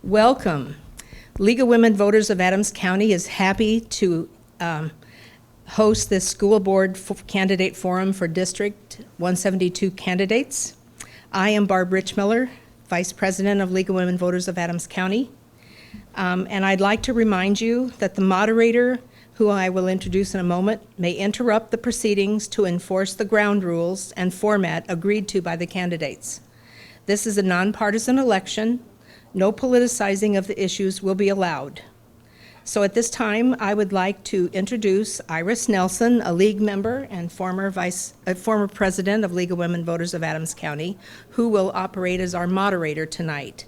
Welcome. League of Women Voters of Adams County is happy to host this school board candidate forum for District 172 candidates. I am Barb Richmiller, Vice President of League of Women Voters of Adams County. And I'd like to remind you that the moderator, who I will introduce in a moment, may interrupt the proceedings to enforce the ground rules and format agreed to by the candidates. This is a nonpartisan election. No politicizing of the issues will be allowed. So at this time, I would like to introduce Iris Nelson, a League member and former President of League of Women Voters of Adams County, who will operate as our moderator tonight.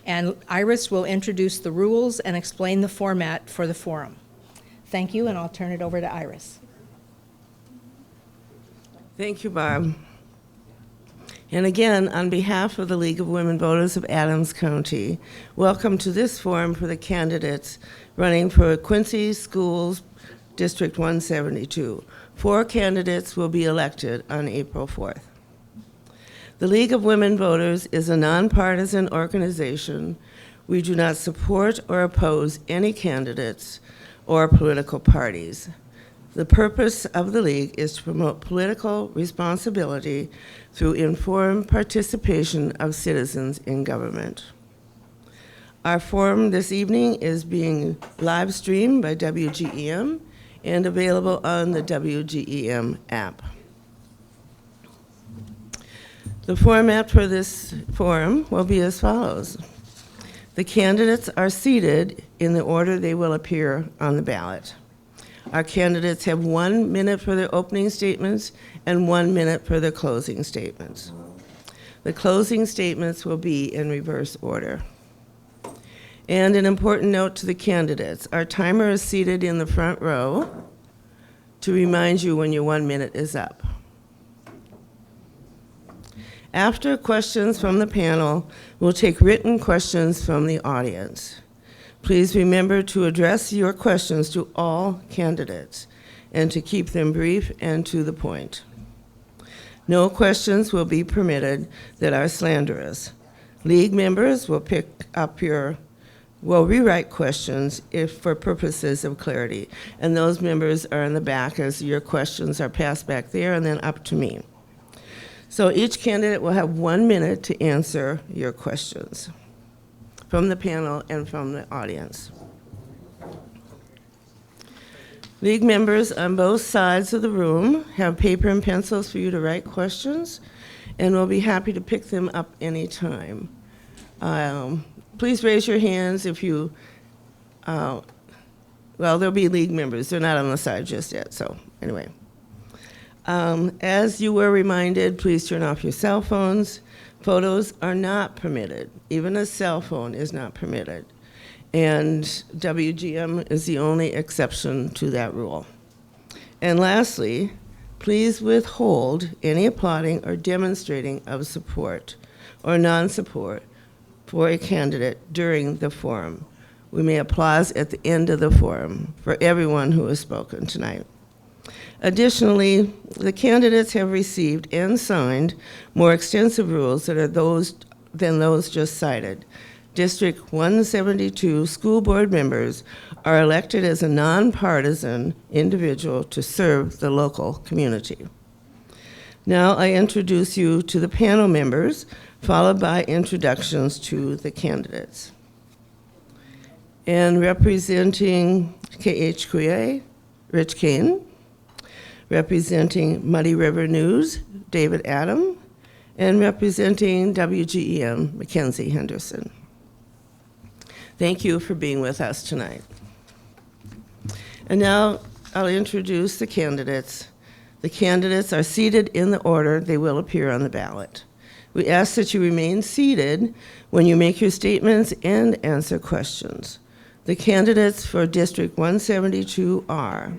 And Iris will introduce the rules and explain the format for the forum. Thank you, and I'll turn it over to Iris. Thank you, Barb. And again, on behalf of the League of Women Voters of Adams County, welcome to this forum for the candidates running for Quincy Schools District 172. 4 candidates will be elected on April 4th. The League of Women Voters is a nonpartisan organization. We do not support or oppose any candidates or political parties. The purpose of the League is to promote political responsibility through informed participation of citizens in government. Our forum this evening is being live streamed by WGEM and available on the WGEM app. The format for this forum will be as follows. The candidates are seated in the order they will appear on the ballot. Our candidates have 1 minute for their opening statements and 1 minute for their closing statements. The closing statements will be in reverse order. And an important note to the candidates, our timer is seated in the front row to remind you when your 1 minute is up. After questions from the panel, we'll take written questions from the audience. Please remember to address your questions to all candidates and to keep them brief and to the point. No questions will be permitted that are slanderous. League members will rewrite questions if for purposes of clarity, and those members are in the back as your questions are passed back there and then up to me. So each candidate will have 1 minute to answer your questions from the panel and from the audience. League members on both sides of the room have paper and pencils for you to write questions, and we'll be happy to pick them up anytime. Please raise your hands if you, well, there'll be League members. They're not on the side just yet, so anyway. As you were reminded, please turn off your cell phones. Photos are not permitted. Even a cell phone is not permitted. And WGM is the only exception to that rule. And lastly, please withhold any applauding or demonstrating of support or non-support for a candidate during the forum. We may applause at the end of the forum for everyone who has spoken tonight. Additionally, the candidates have received and signed more extensive rules than those just cited. District 172 school board members are elected as a nonpartisan individual to serve the local community. Now I introduce you to the panel members, followed by introductions to the candidates. And representing KHQA, Rich Kane. Representing Muddy River News, David Adam, and representing WGEM, Mackenzie Henderson. Thank you for being with us tonight. And now I'll introduce the candidates. The candidates are seated in the order they will appear on the ballot. We ask that you remain seated when you make your statements and answer questions. The candidates for District 172 are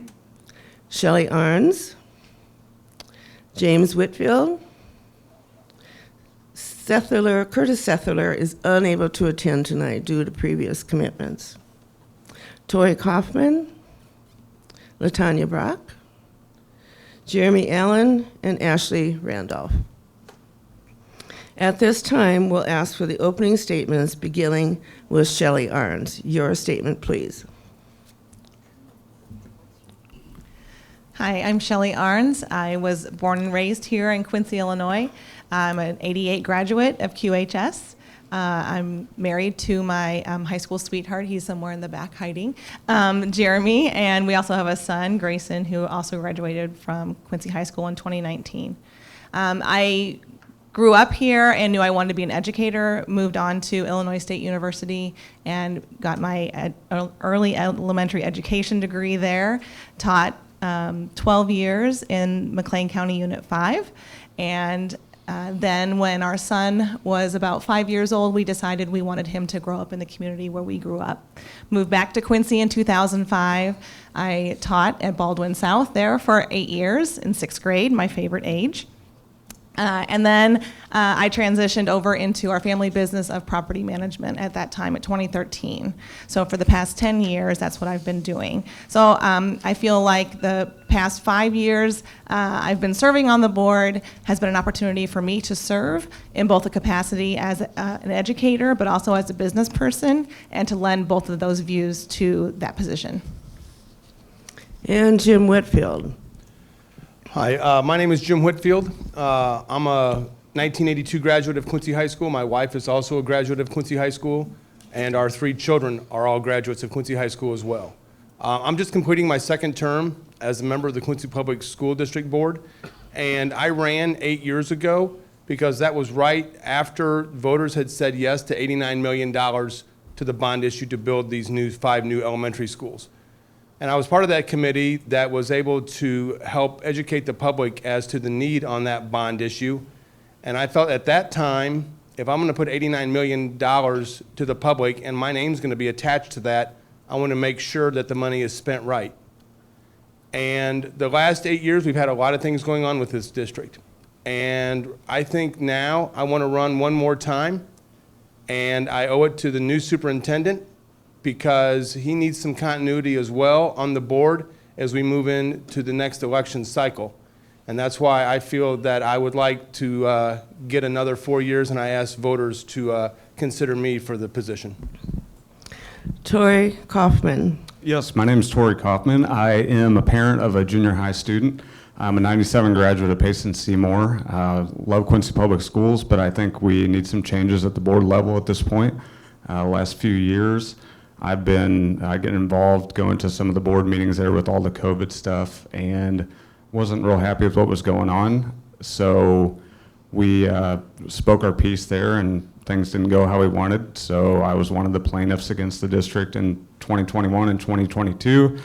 Shelley Arns, James Whitfield, Curtis Sethler is unable to attend tonight due to previous commitments. Tori Kaufman, LaTanya Brock, Jeremy Allen, and Ashley Randolph. At this time, we'll ask for the opening statements, beginning with Shelley Arns. Your statement, please. Hi, I'm Shelley Arns. I was born and raised here in Quincy, Illinois. I'm an 88 graduate of QHS. I'm married to my high school sweetheart. He's somewhere in the back hiding, Jeremy. And we also have a son, Grayson, who also graduated from Quincy High School in 2019. I grew up here and knew I wanted to be an educator, moved on to Illinois State University and got my early elementary education degree there, taught 12 years in McLean County Unit 5, and then when our son was about 5 years old, we decided we wanted him to grow up in the community where we grew up. Moved back to Quincy in 2005. I taught at Baldwin South there for 8 years in 6th grade, my favorite age. And then I transitioned over into our family business of property management at that time at 2013. So for the past 10 years, that's what I've been doing. So I feel like the past 5 years I've been serving on the board has been an opportunity for me to serve in both a capacity as an educator, but also as a business person, and to lend both of those views to that position. And Jim Whitfield. Hi, my name is Jim Whitfield. I'm a 1982 graduate of Quincy High School. My wife is also a graduate of Quincy High School, and our 3 children are all graduates of Quincy High School as well. I'm just completing my 2nd term as a member of the Quincy Public School District Board, and I ran 8 years ago because that was right after voters had said yes to $89 million to the bond issue to build these 5 new elementary schools. And I was part of that committee that was able to help educate the public as to the need on that bond issue. And I felt at that time, if I'm going to put $89 million to the public and my name's going to be attached to that, I want to make sure that the money is spent right. And the last 8 years, we've had a lot of things going on with this district. And I think now I want to run one more time, and I owe it to the new superintendent, because he needs some continuity as well on the board as we move into the next election cycle. And that's why I feel that I would like to get another 4 years, and I ask voters to consider me for the position. Tori Kaufman. Yes, my name is Tori Kaufman. I am a parent of a junior high student. I'm a 97 graduate of Payson Seymour. Love Quincy Public Schools, but I think we need some changes at the board level at this point. Last few years, I've been getting involved, going to some of the board meetings there with all the COVID stuff, and wasn't real happy with what was going on. So we spoke our piece there, and things didn't go how we wanted. So I was one of the plaintiffs against the district in 2021 and 2022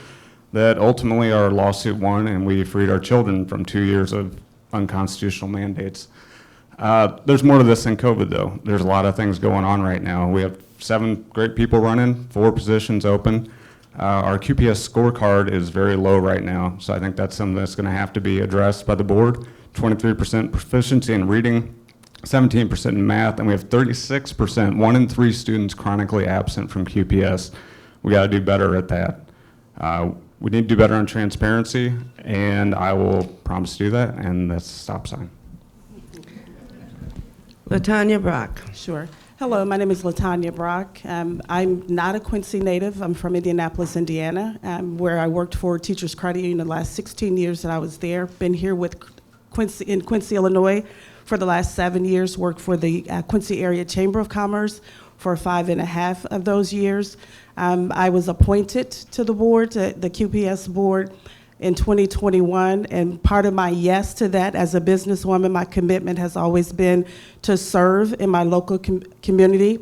that ultimately our lawsuit won, and we freed our children from 2 years of unconstitutional mandates. There's more to this than COVID, though. There's a lot of things going on right now. We have 7 great people running, 4 positions open. Our QPS scorecard is very low right now, so I think that's something that's going to have to be addressed by the board. 23% proficiency in reading, 17% in math, and we have 36%, 1 in 3 students chronically absent from QPS. We got to do better at that. We need to do better on transparency, and I will promise to do that, and that's a stop sign. LaTanya Brock. Sure. Hello, my name is LaTanya Brock. I'm not a Quincy native. I'm from Indianapolis, Indiana, where I worked for Teachers Credit Union the last 16 years that I was there. Been here with in Quincy, Illinois for the last 7 years, worked for the Quincy Area Chamber of Commerce for 5.5 of those years. I was appointed to the board, the QPS board, in 2021, and part of my yes to that as a businesswoman, my commitment has always been to serve in my local community.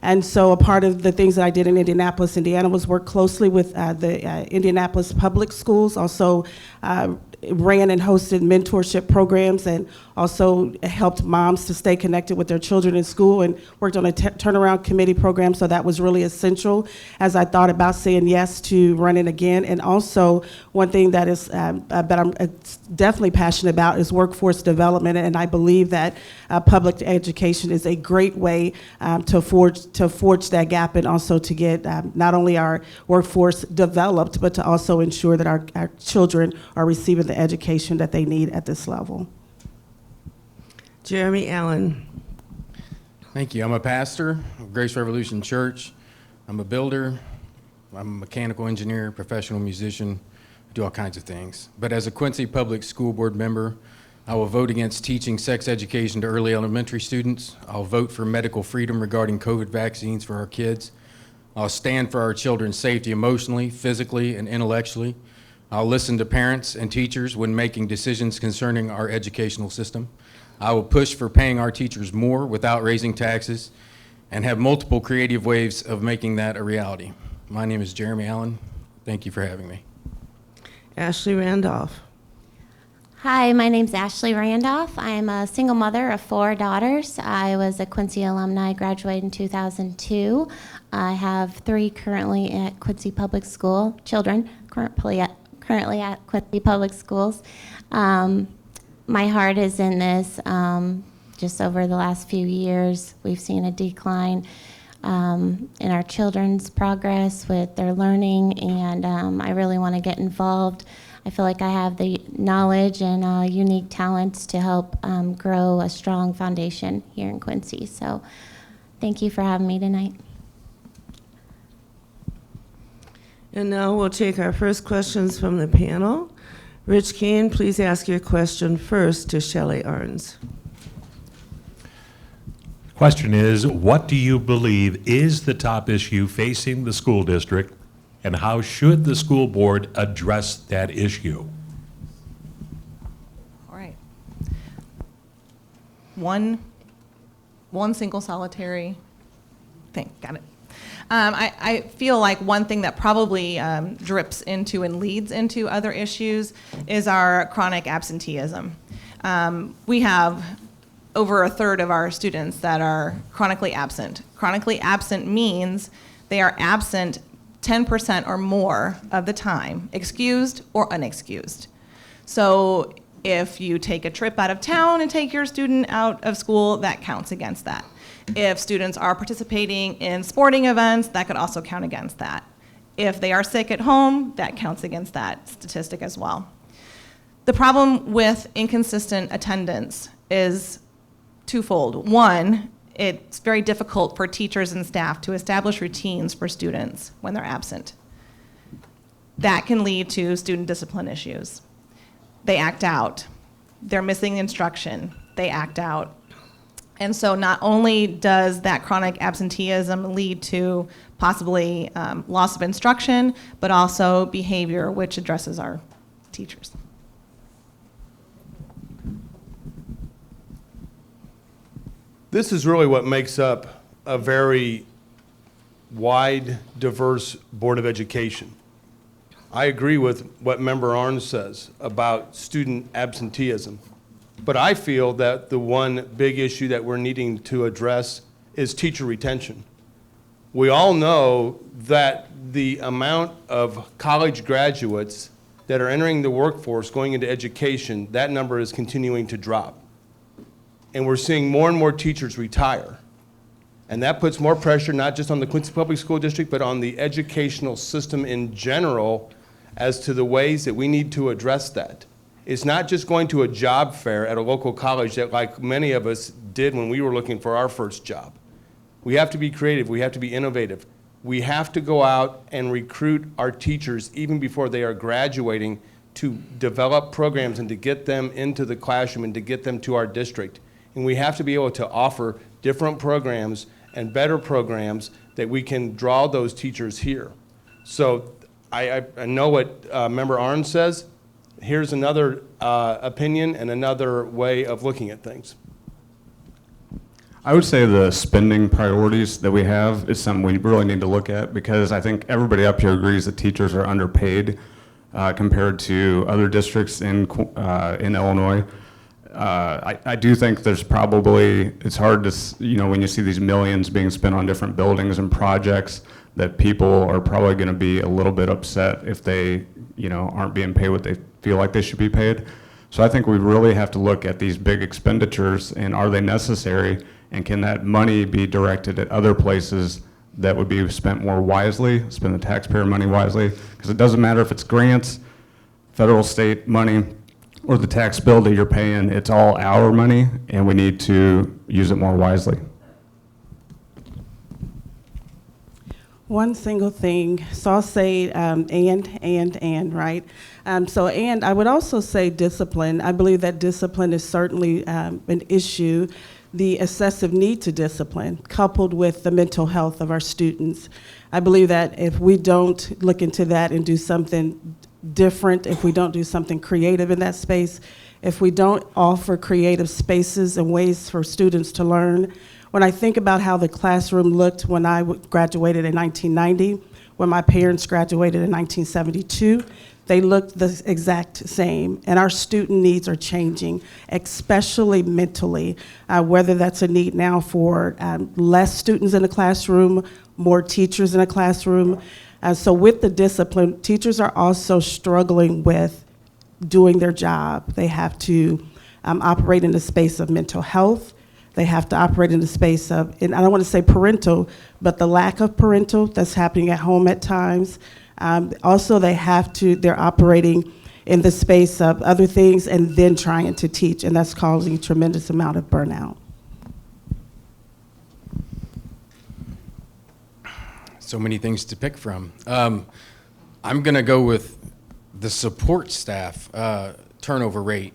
And so a part of the things that I did in Indianapolis, Indiana was work closely with the Indianapolis Public Schools, also ran and hosted mentorship programs, and also helped moms to stay connected with their children in school, and worked on a turnaround committee program. So that was really essential as I thought about saying yes to running again. And also one thing that is that I'm definitely passionate about is workforce development, and I believe that public education is a great way to forge that gap, and also to get not only our workforce developed, but to also ensure that our children are receiving the education that they need at this level. Jeremy Allen. Thank you. I'm a pastor of Grace Revolution Church. I'm a builder. I'm a mechanical engineer, professional musician. I do all kinds of things. But as a Quincy Public School Board member, I will vote against teaching sex education to early elementary students. I'll vote for medical freedom regarding COVID vaccines for our kids. I'll stand for our children's safety emotionally, physically, and intellectually. I'll listen to parents and teachers when making decisions concerning our educational system. I will push for paying our teachers more without raising taxes and have multiple creative ways of making that a reality. My name is Jeremy Allen. Thank you for having me. Ashley Randolph. Hi, my name's Ashley Randolph. I'm a single mother of 4 daughters. I was a Quincy alumni, graduated in 2002. I have 3 currently at Quincy Public School, children currently at Quincy Public Schools. My heart is in this. Just over the last few years, we've seen a decline in our children's progress with their learning, and I really want to get involved. I feel like I have the knowledge and unique talents to help grow a strong foundation here in Quincy. So thank you for having me tonight. And now we'll take our first questions from the panel. Rich Kane, please ask your question first to Shelley Arns. Question is, what do you believe is the top issue facing the school district, and how should the school board address that issue? All right. One single solitary thing. Got it. I feel like one thing that probably drips into and leads into other issues is our chronic absenteeism. We have over a third of our students that are chronically absent. Chronically absent means they are absent 10% or more of the time, excused or unexcused. So if you take a trip out of town and take your student out of school, that counts against that. If students are participating in sporting events, that could also count against that. If they are sick at home, that counts against that statistic as well. The problem with inconsistent attendance is twofold. One, it's very difficult for teachers and staff to establish routines for students when they're absent. That can lead to student discipline issues. They act out. They're missing instruction. They act out. And so not only does that chronic absenteeism lead to possibly loss of instruction, but also behavior, which addresses our teachers. This is really what makes up a very wide, diverse Board of Education. I agree with what Member Arns says about student absenteeism, but I feel that the one big issue that we're needing to address is teacher retention. We all know that the amount of college graduates that are entering the workforce going into education, that number is continuing to drop. And we're seeing more and more teachers retire. And that puts more pressure not just on the Quincy Public School District, but on the educational system in general as to the ways that we need to address that. It's not just going to a job fair at a local college that like many of us did when we were looking for our first job. We have to be creative, we have to be innovative. We have to go out and recruit our teachers even before they are graduating to develop programs and to get them into the classroom and to get them to our district. And we have to be able to offer different programs and better programs that we can draw those teachers here. So I know what Member Arns says. Here's another opinion and another way of looking at things. I would say the spending priorities that we have is something we really need to look at, because I think everybody up here agrees that teachers are underpaid compared to other districts in Illinois. I do think there's probably, it's hard to, when you see these millions being spent on different buildings and projects, that people are probably going to be a little bit upset if they, aren't being paid what they feel like they should be paid. So I think we really have to look at these big expenditures, and are they necessary, and can that money be directed at other places that would be spent more wisely, spend the taxpayer money wisely? Because it doesn't matter if it's grants, federal, state money, or the tax bill that you're paying, it's all our money, and we need to use it more wisely. One single thing. So I'll say and, right? And I would also say discipline. I believe that discipline is certainly an issue. The excessive need to discipline, coupled with the mental health of our students. I believe that if we don't look into that and do something different, if we don't do something creative in that space, if we don't offer creative spaces and ways for students to learn. When I think about how the classroom looked when I graduated in 1990, when my parents graduated in 1972, they looked the exact same. And our student needs are changing, especially mentally, whether that's a need now for less students in the classroom, more teachers in a classroom. So with the discipline, teachers are also struggling with doing their job. They have to operate in the space of mental health. They have to operate in the space of, and I don't want to say parental, but the lack of parental that's happening at home at times. Also, they're operating in the space of other things and then trying to teach, and that's causing a tremendous amount of burnout. So many things to pick from. I'm going to go with the support staff turnover rate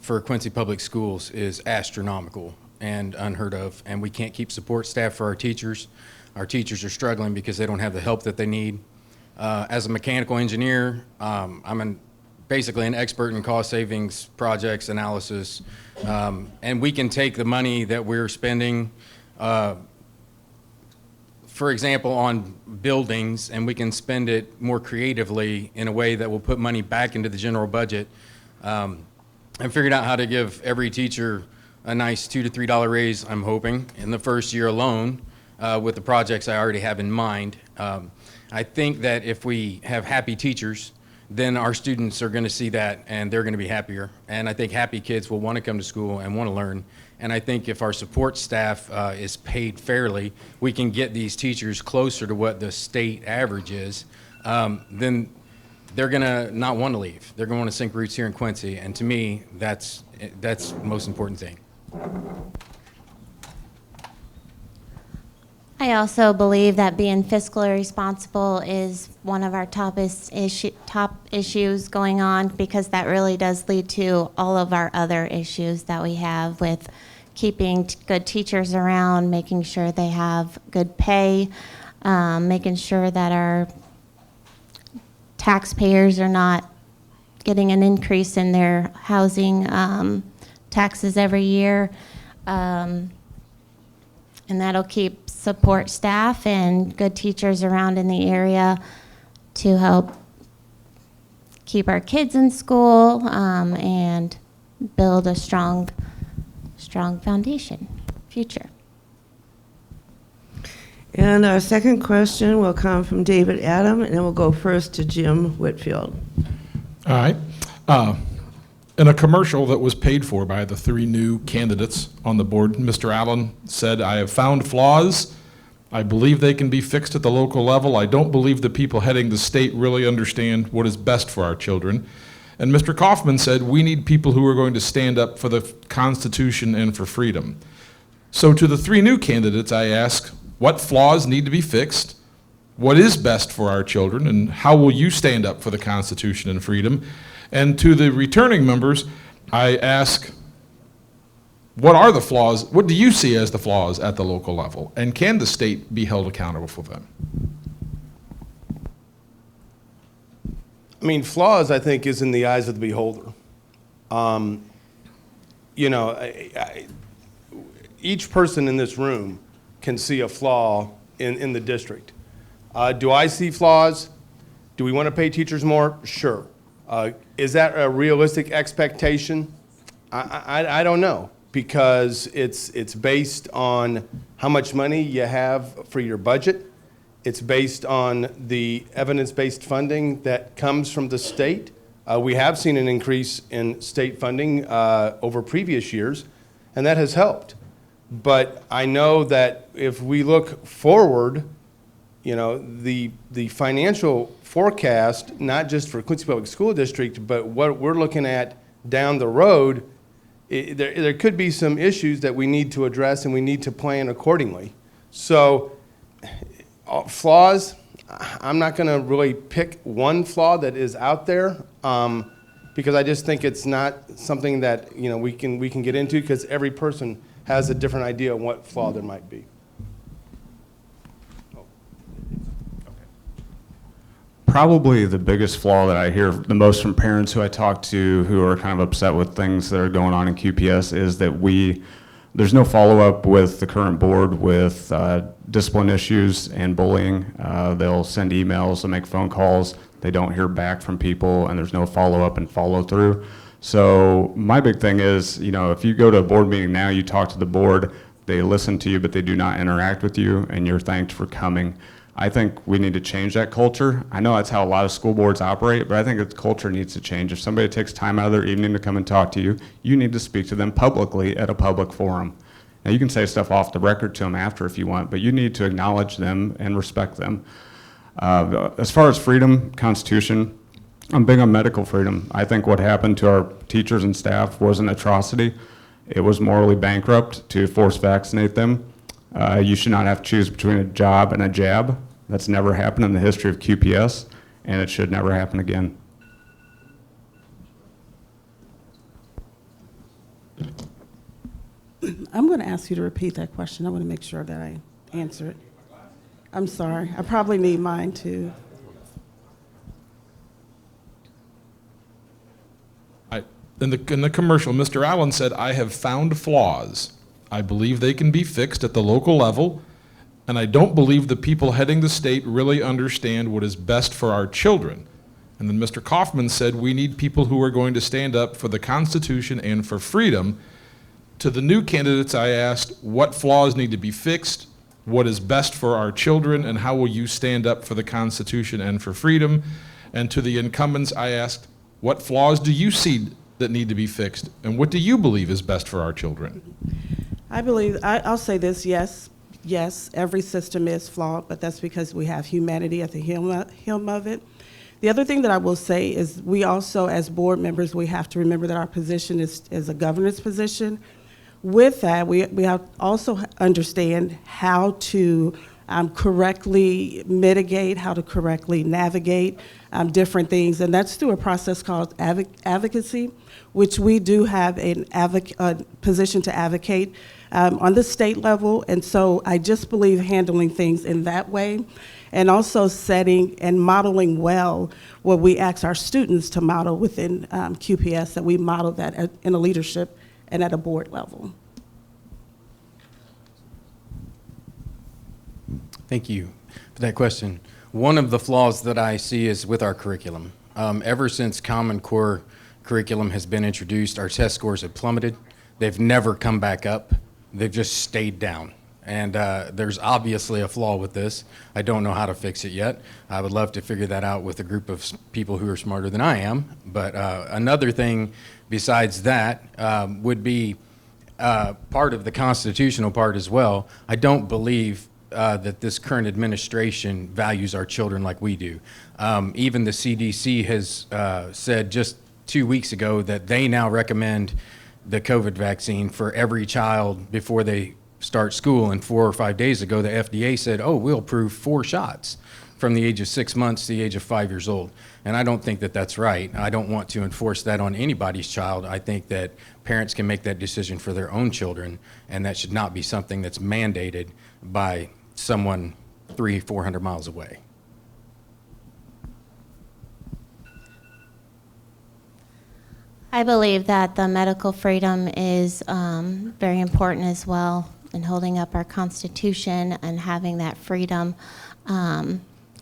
for Quincy Public Schools is astronomical and unheard of, and we can't keep support staff for our teachers. Our teachers are struggling because they don't have the help that they need. As a mechanical engineer, I'm basically an expert in cost savings projects analysis, and we can take the money that we're spending, for example, on buildings, and we can spend it more creatively in a way that will put money back into the general budget. I figured out how to give every teacher a nice $2 to $3 raise, I'm hoping, in the first year alone with the projects I already have in mind. I think that if we have happy teachers, then our students are going to see that and they're going to be happier. And I think happy kids will want to come to school and want to learn. And I think if our support staff is paid fairly, we can get these teachers closer to what the state average is. Then they're going to not want to leave. They're going to want to sink roots here in Quincy. And to me, that's the most important thing. I also believe that being fiscally responsible is one of our top issues going on, because that really does lead to all of our other issues that we have with keeping good teachers around, making sure they have good pay, making sure that our taxpayers are not getting an increase in their housing taxes every year. And that'll keep support staff and good teachers around in the area to help keep our kids in school and build a strong foundation future. And our second question will come from David Adam, and then we'll go first to Jim Whitfield. All right. In a commercial that was paid for by the three new candidates on the board, Mr. Allen said, "I have found flaws. I believe they can be fixed at the local level. I don't believe the people heading the state really understand what is best for our children." And Mr. Kaufman said, "We need people who are going to stand up for the Constitution and for freedom." So to the three new candidates, I ask, what flaws need to be fixed? What is best for our children? And how will you stand up for the Constitution and freedom? And to the returning members, I ask, what are the flaws? What do you see as the flaws at the local level? And can the state be held accountable for them? I mean, flaws, I think, is in the eyes of the beholder. Each person in this room can see a flaw in the district. Do I see flaws? Do we want to pay teachers more? Sure. Is that a realistic expectation? I don't know, because it's based on how much money you have for your budget. It's based on the evidence-based funding that comes from the state. We have seen an increase in state funding over previous years, and that has helped. But I know that if we look forward, the financial forecast, not just for Quincy Public School District, but what we're looking at down the road, there could be some issues that we need to address, and we need to plan accordingly. So Flaws, I'm not going to really pick one flaw that is out there, because I just think it's not something that we can get into, because every person has a different idea of what flaw there might be. Probably the biggest flaw that I hear the most from parents who I talk to who are kind of upset with things that are going on in QPS is that there's no follow-up with the current board with discipline issues and bullying. They'll send emails, they'll make phone calls, they don't hear back from people, and there's no follow-up and follow-through. So my big thing is, if you go to a board meeting now, you talk to the board, they listen to you, but they do not interact with you, and you're thanked for coming. I think we need to change that culture. I know that's how a lot of school boards operate, but I think the culture needs to change. If somebody takes time out of their evening to come and talk to you, you need to speak to them publicly at a public forum. Now, you can say stuff off the record to them after if you want, but you need to acknowledge them and respect them. As far as freedom, Constitution, I'm big on medical freedom. I think what happened to our teachers and staff was an atrocity. It was morally bankrupt to force vaccinate them. You should not have to choose between a job and a jab. That's never happened in the history of QPS, and it should never happen again. I'm going to ask you to repeat that question. I want to make sure that I answer it. I'm sorry. I probably need mine too. In the commercial, Mr. Allen said, "I have found flaws. I believe they can be fixed at the local level, and I don't believe the people heading the state really understand what is best for our children." And then Mr. Kaufman said, "We need people who are going to stand up for the Constitution and for freedom." To the new candidates, I asked, what flaws need to be fixed, what is best for our children, and how will you stand up for the Constitution and for freedom? And to the incumbents, I asked, what flaws do you see that need to be fixed, and what do you believe is best for our children? I believe, I'll say this, yes, every system is flawed, but that's because we have humanity at the helm of it. The other thing that I will say is we also, as board members, we have to remember that our position is a governance position. With that, we have also understand how to correctly mitigate, how to correctly navigate different things, and that's through a process called advocacy, which we do have a position to advocate on the state level, and so I just believe handling things in that way, and also setting and modeling well what we ask our students to model within QPS, that we model that in a leadership and at a board level. Thank you for that question. One of the flaws that I see is with our curriculum. Ever since Common Core curriculum has been introduced, our test scores have plummeted. They've never come back up. They've just stayed down. And there's obviously a flaw with this. I don't know how to fix it yet. I would love to figure that out with a group of people who are smarter than I am. But another thing besides that would be part of the constitutional part as well. I don't believe that this current administration values our children like we do. Even the CDC has said just 2 weeks ago that they now recommend the COVID vaccine for every child before they start school. And 4 or 5 days ago, the FDA said, oh, we'll approve 4 shots from the age of 6 months to the age of 5 years old. And I don't think that that's right. I don't want to enforce that on anybody's child. I think that parents can make that decision for their own children, and that should not be something that's mandated by someone 300-400 miles away. I believe that the medical freedom is very important as well in holding up our Constitution and having that freedom.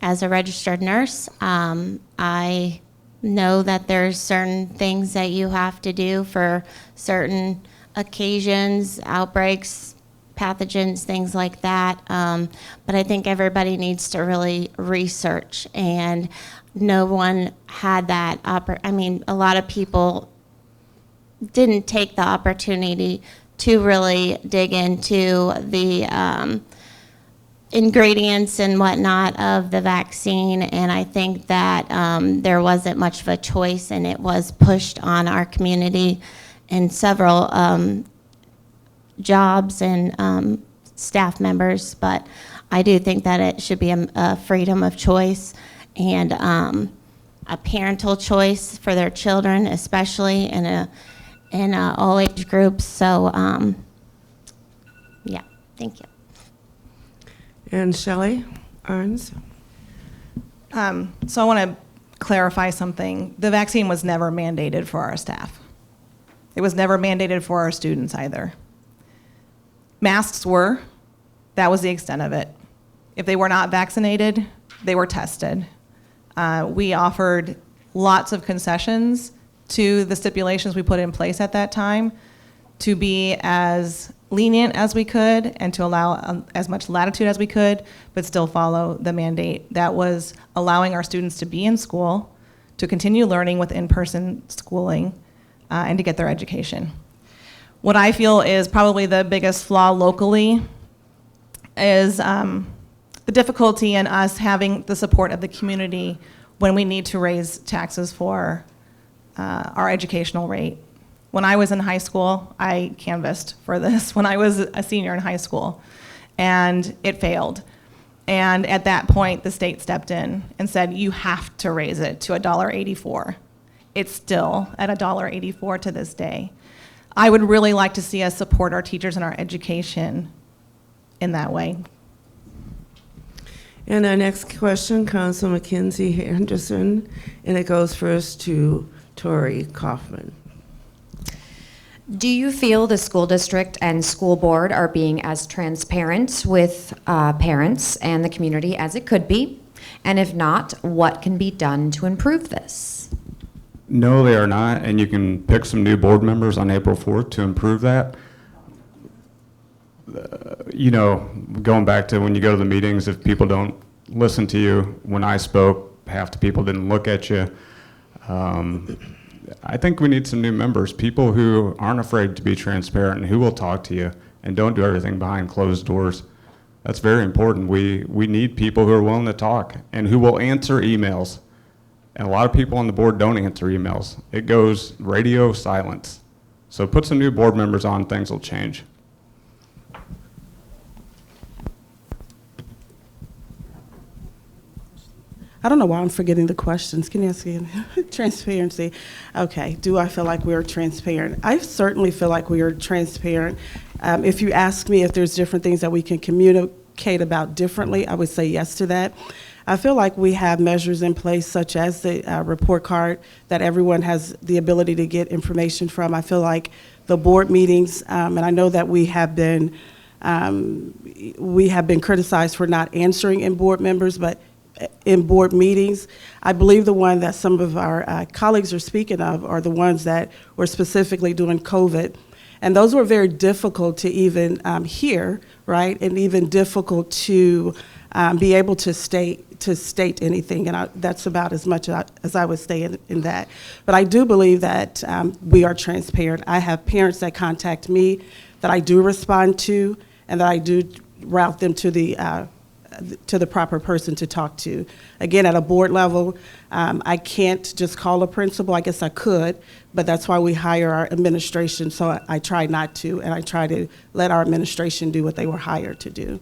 As a registered nurse, I know that there's certain things that you have to do for certain occasions, outbreaks, pathogens, things like that. But I think everybody needs to really research, and no one had that. I mean, a lot of people didn't take the opportunity to really dig into the ingredients and whatnot of the vaccine, and I think that there wasn't much of a choice, and it was pushed on our community in several jobs and staff members, but I do think that it should be a freedom of choice and a parental choice for their children, especially in all age groups. So, yeah, thank you. And Shelley Arns? So I want to clarify something. The vaccine was never mandated for our staff. It was never mandated for our students either. Masks were. That was the extent of it. If they were not vaccinated, they were tested. We offered lots of concessions to the stipulations we put in place at that time to be as lenient as we could and to allow as much latitude as we could, but still follow the mandate. That was allowing our students to be in school, to continue learning with in-person schooling, and to get their education. What I feel is probably the biggest flaw locally is the difficulty in us having the support of the community when we need to raise taxes for our educational rate. When I was in high school, I canvassed for this when I was a senior in high school, and it failed. And at that point, the state stepped in and said, you have to raise it to $1.84. It's still at $1.84 to this day. I would really like to see us support our teachers and our education in that way. And our next question comes from Mackenzie Henderson, and it goes first to Tori Kaufman. Do you feel the school district and school board are being as transparent with parents and the community as it could be? And if not, what can be done to improve this? No, they are not, and you can pick some new board members on April 4th to improve that. You know, going back to when you go to the meetings, if people don't listen to you, when I spoke, half the people didn't look at you. I think we need some new members, people who aren't afraid to be transparent and who will talk to you and don't do everything behind closed doors. That's very important. We need people who are willing to talk and who will answer emails. And a lot of people on the board don't answer emails. It goes radio silence. So put some new board members on, things will change. I don't know why I'm forgetting the questions. Can you ask again? Transparency. Okay. Do I feel like we're transparent? I certainly feel like we are transparent. If you ask me if there's different things that we can communicate about differently, I would say yes to that. I feel like we have measures in place such as the report card that everyone has the ability to get information from. I feel like the board meetings, and I know that we have been criticized for not answering in board members, but in board meetings. I believe the one that some of our colleagues are speaking of are the ones that were specifically during COVID. And those were very difficult to even hear, right? And even difficult to be able to state anything. And that's about as much as I would say in that. But I do believe that we are transparent. I have parents that contact me that I do respond to and that I do route them to the proper person to talk to. Again, at a board level, I can't just call a principal. I guess I could, but that's why we hire our administration, so I try not to, and I try to let our administration do what they were hired to do.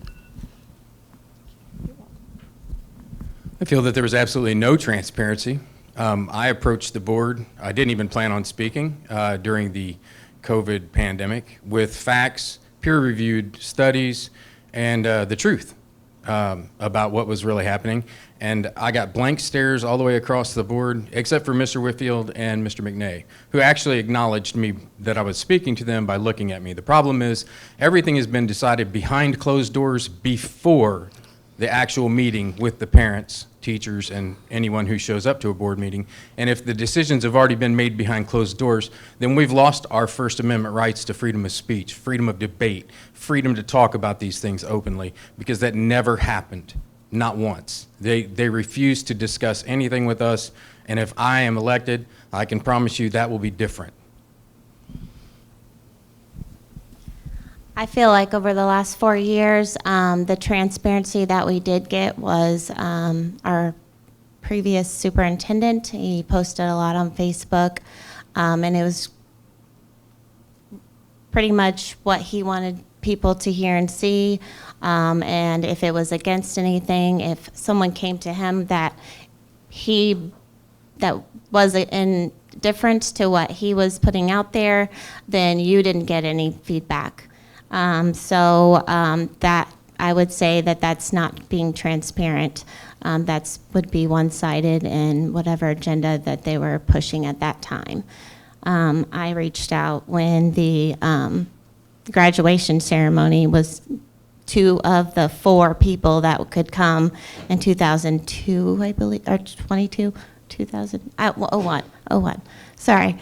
I feel that there was absolutely no transparency. I approached the board. I didn't even plan on speaking during the COVID pandemic with facts, peer-reviewed studies, and the truth about what was really happening. And I got blank stares all the way across the board, except for Mr. Whitfield and Mr. McNay, who actually acknowledged me that I was speaking to them by looking at me. The problem is everything has been decided behind closed doors before the actual meeting with the parents, teachers, and anyone who shows up to a board meeting. And if the decisions have already been made behind closed doors, then we've lost our First Amendment rights to freedom of speech, freedom of debate, freedom to talk about these things openly, because that never happened, not once. They refused to discuss anything with us, and if I am elected, I can promise you that will be different. I feel like over the last 4 years, the transparency that we did get was our previous superintendent. He posted a lot on Facebook, and it was pretty much what he wanted people to hear and see, and if it was against anything, if someone came to him that was in difference to what he was putting out there, then you didn't get any feedback. That I would say that that's not being transparent. That would be one-sided in whatever agenda that they were pushing at that time. I reached out when the graduation ceremony was 2 of the 4 people that could come in 2002, I believe, or 22, 2000, 01, sorry.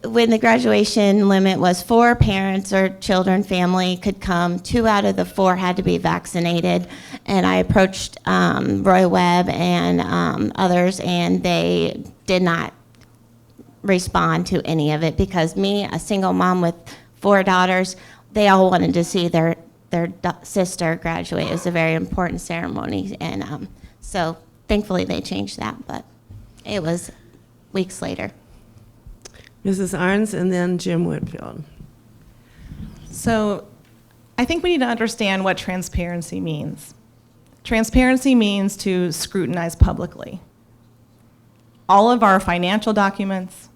When the graduation limit was 4 parents or children, family could come, 2 out of the 4 had to be vaccinated. And I approached Roy Webb and others, and they did not respond to any of it, because me, a single mom with 4 daughters, they all wanted to see their sister graduate. It was a very important ceremony, and so thankfully they changed that, but it was weeks later. Mrs. Arns, and then Jim Whitfield. So I think we need to understand what transparency means. Transparency means to scrutinize publicly. All of our financial documents,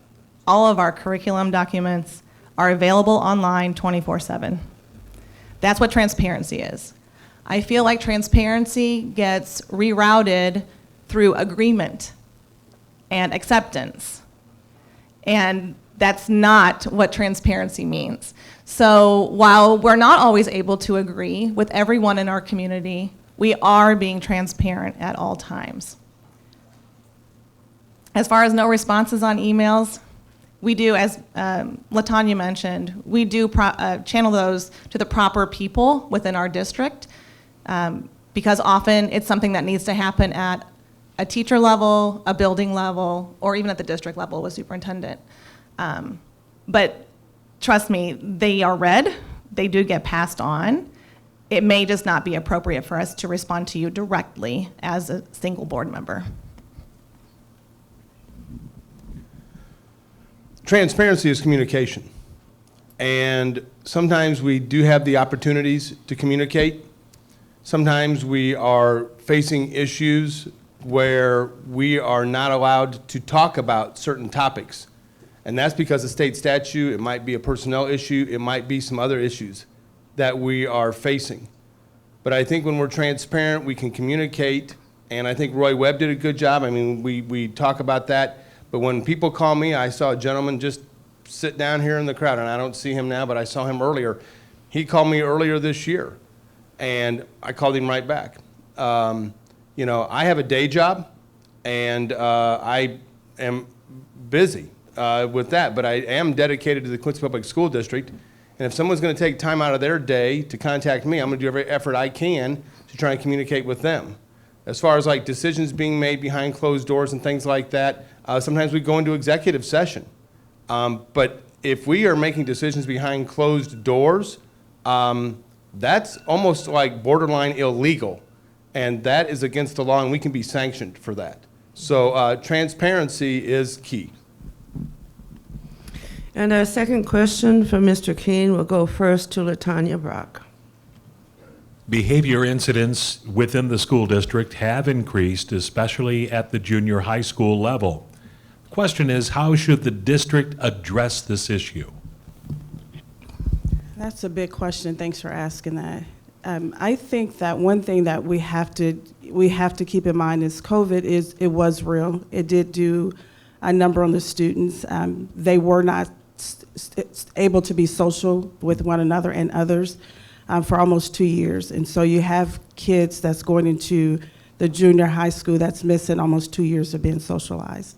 all of our curriculum documents are available online 24/7. That's what transparency is. I feel like transparency gets rerouted through agreement and acceptance. And that's not what transparency means. So while we're not always able to agree with everyone in our community, we are being transparent at all times. As far as no responses on emails, we do, as LaTanya mentioned, we do channel those to the proper people within our district, because often it's something that needs to happen at a teacher level, a building level, or even at the district level with superintendent. But trust me, they are read, they do get passed on. It may just not be appropriate for us to respond to you directly as a single board member. Transparency is communication. And sometimes we do have the opportunities to communicate. Sometimes we are facing issues where we are not allowed to talk about certain topics. And that's because of state statute. It might be a personnel issue. It might be some other issues that we are facing. But I think when we're transparent, we can communicate. And I think Roy Webb did a good job. I mean, we talk about that. But when people call me, I saw a gentleman just sit down here in the crowd, and I don't see him now, but I saw him earlier. He called me earlier this year, and I called him right back. You know, I have a day job, and I am busy with that, but I am dedicated to the Quincy Public School District, and if someone's going to take time out of their day to contact me, I'm going to do every effort I can to try and communicate with them. As far as like decisions being made behind closed doors and things like that, sometimes we go into executive session. But if we are making decisions behind closed doors, that's almost like borderline illegal. And that is against the law, and we can be sanctioned for that. So transparency is key. And our second question for Mr. Keene will go first to LaTanya Brock. Behavior incidents within the school district have increased, especially at the junior high school level. The question is, how should the district address this issue? That's a big question. Thanks for asking that. I think that one thing that we have to keep in mind is it was real. It did do a number on the students. They were not able to be social with one another and others for almost 2 years. And so you have kids that's going into the junior high school that's missing almost 2 years of being socialized.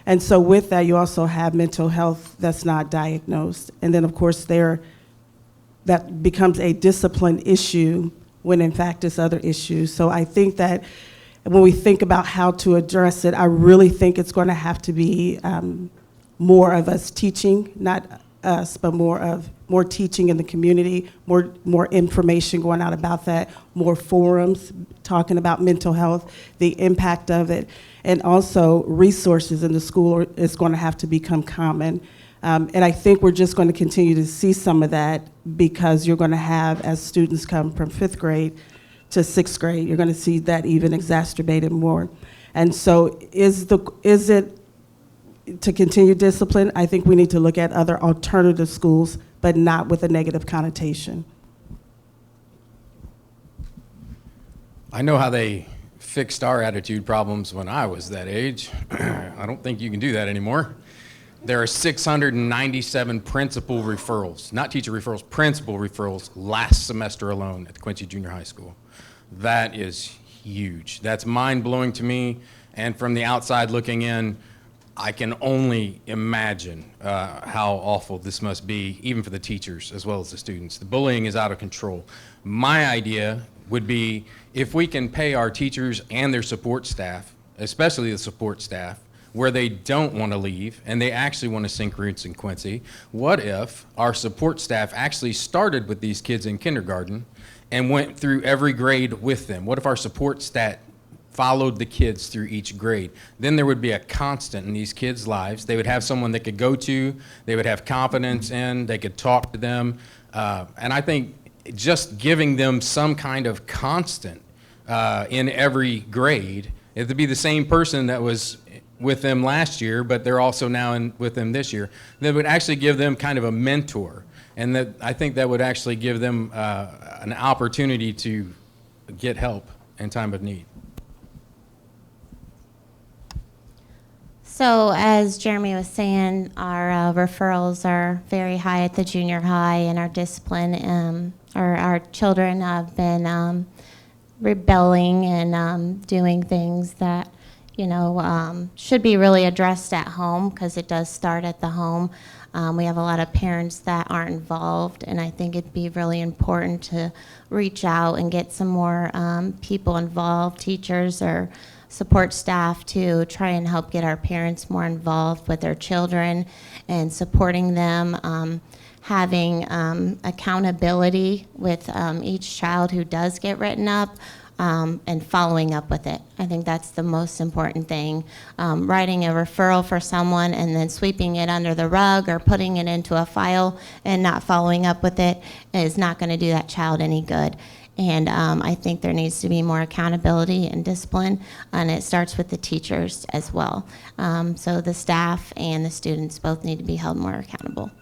And so with that, you also have mental health that's not diagnosed. And then, of course, that becomes a discipline issue when, in fact, it's other issues. So I think that when we think about how to address it, I really think it's going to have to be more of us teaching, not us, but more teaching in the community, more information going out about that, more forums talking about mental health, the impact of it, and also resources in the school is going to have to become common. And I think we're just going to continue to see some of that because you're going to have, as students come from 5th grade to 6th grade, you're going to see that even exacerbated more. And so is it to continue discipline? I think we need to look at other alternative schools, but not with a negative connotation. I know how they fixed our attitude problems when I was that age. I don't think you can do that anymore. There are 697 principal referrals, not teacher referrals, principal referrals last semester alone at the Quincy Junior High School. That is huge. That's mind-blowing to me, and from the outside looking in, I can only imagine how awful this must be, even for the teachers as well as the students. The bullying is out of control. My idea would be if we can pay our teachers and their support staff, especially the support staff, where they don't want to leave and they actually want to sink roots in Quincy, what if our support staff actually started with these kids in kindergarten and went through every grade with them? What if our support staff followed the kids through each grade? Then there would be a constant in these kids' lives. They would have someone they could go to, they would have confidence in, they could talk to them. And I think just giving them some kind of constant in every grade, it would be the same person that was with them last year, but they're also now with them this year, that would actually give them kind of a mentor. And that I think that would actually give them an opportunity to get help in time of need. So as Jeremy was saying, our referrals are very high at the junior high, and our discipline, or our children have been rebelling and doing things that, should be really addressed at home, because it does start at the home. We have a lot of parents that aren't involved, and I think it'd be really important to reach out and get some more people involved, teachers or support staff, to try and help get our parents more involved with their children and supporting them, having accountability with each child who does get written up, and following up with it. I think that's the most important thing. Writing a referral for someone and then sweeping it under the rug or putting it into a file and not following up with it is not going to do that child any good. And I think there needs to be more accountability and discipline, and it starts with the teachers as well. So the staff and the students both need to be held more accountable.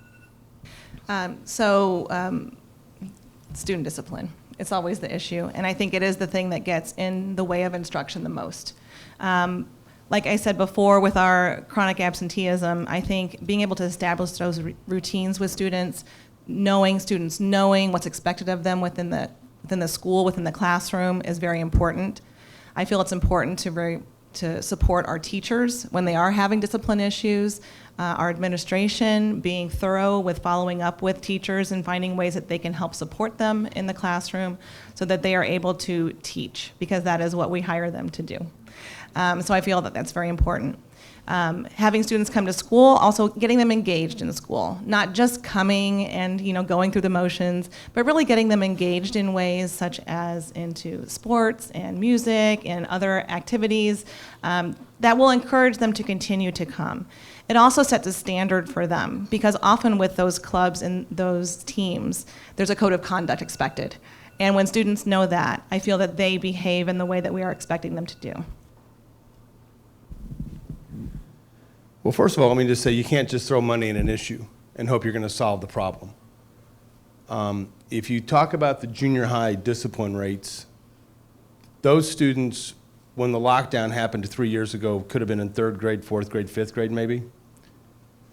Student discipline. It's always the issue, and I think it is the thing that gets in the way of instruction the most. Like I said before, with our chronic absenteeism, I think being able to establish those routines with students knowing what's expected of them within the school, within the classroom, is very important. I feel it's important to support our teachers when they are having discipline issues, our administration being thorough with following up with teachers and finding ways that they can help support them in the classroom so that they are able to teach, because that is what we hire them to do. So I feel that that's very important. Having students come to school, also getting them engaged in school, not just coming and going through the motions, but really getting them engaged in ways such as into sports and music and other activities that will encourage them to continue to come. It also sets a standard for them, because often with those clubs and those teams, there's a code of conduct expected. And when students know that, I feel that they behave in the way that we are expecting them to do. Well, first of all, let me just say you can't just throw money in an issue and hope you're going to solve the problem. If you talk about the junior high discipline rates, those students, when the lockdown happened 3 years ago, could have been in 3rd grade, 4th grade, 5th grade maybe.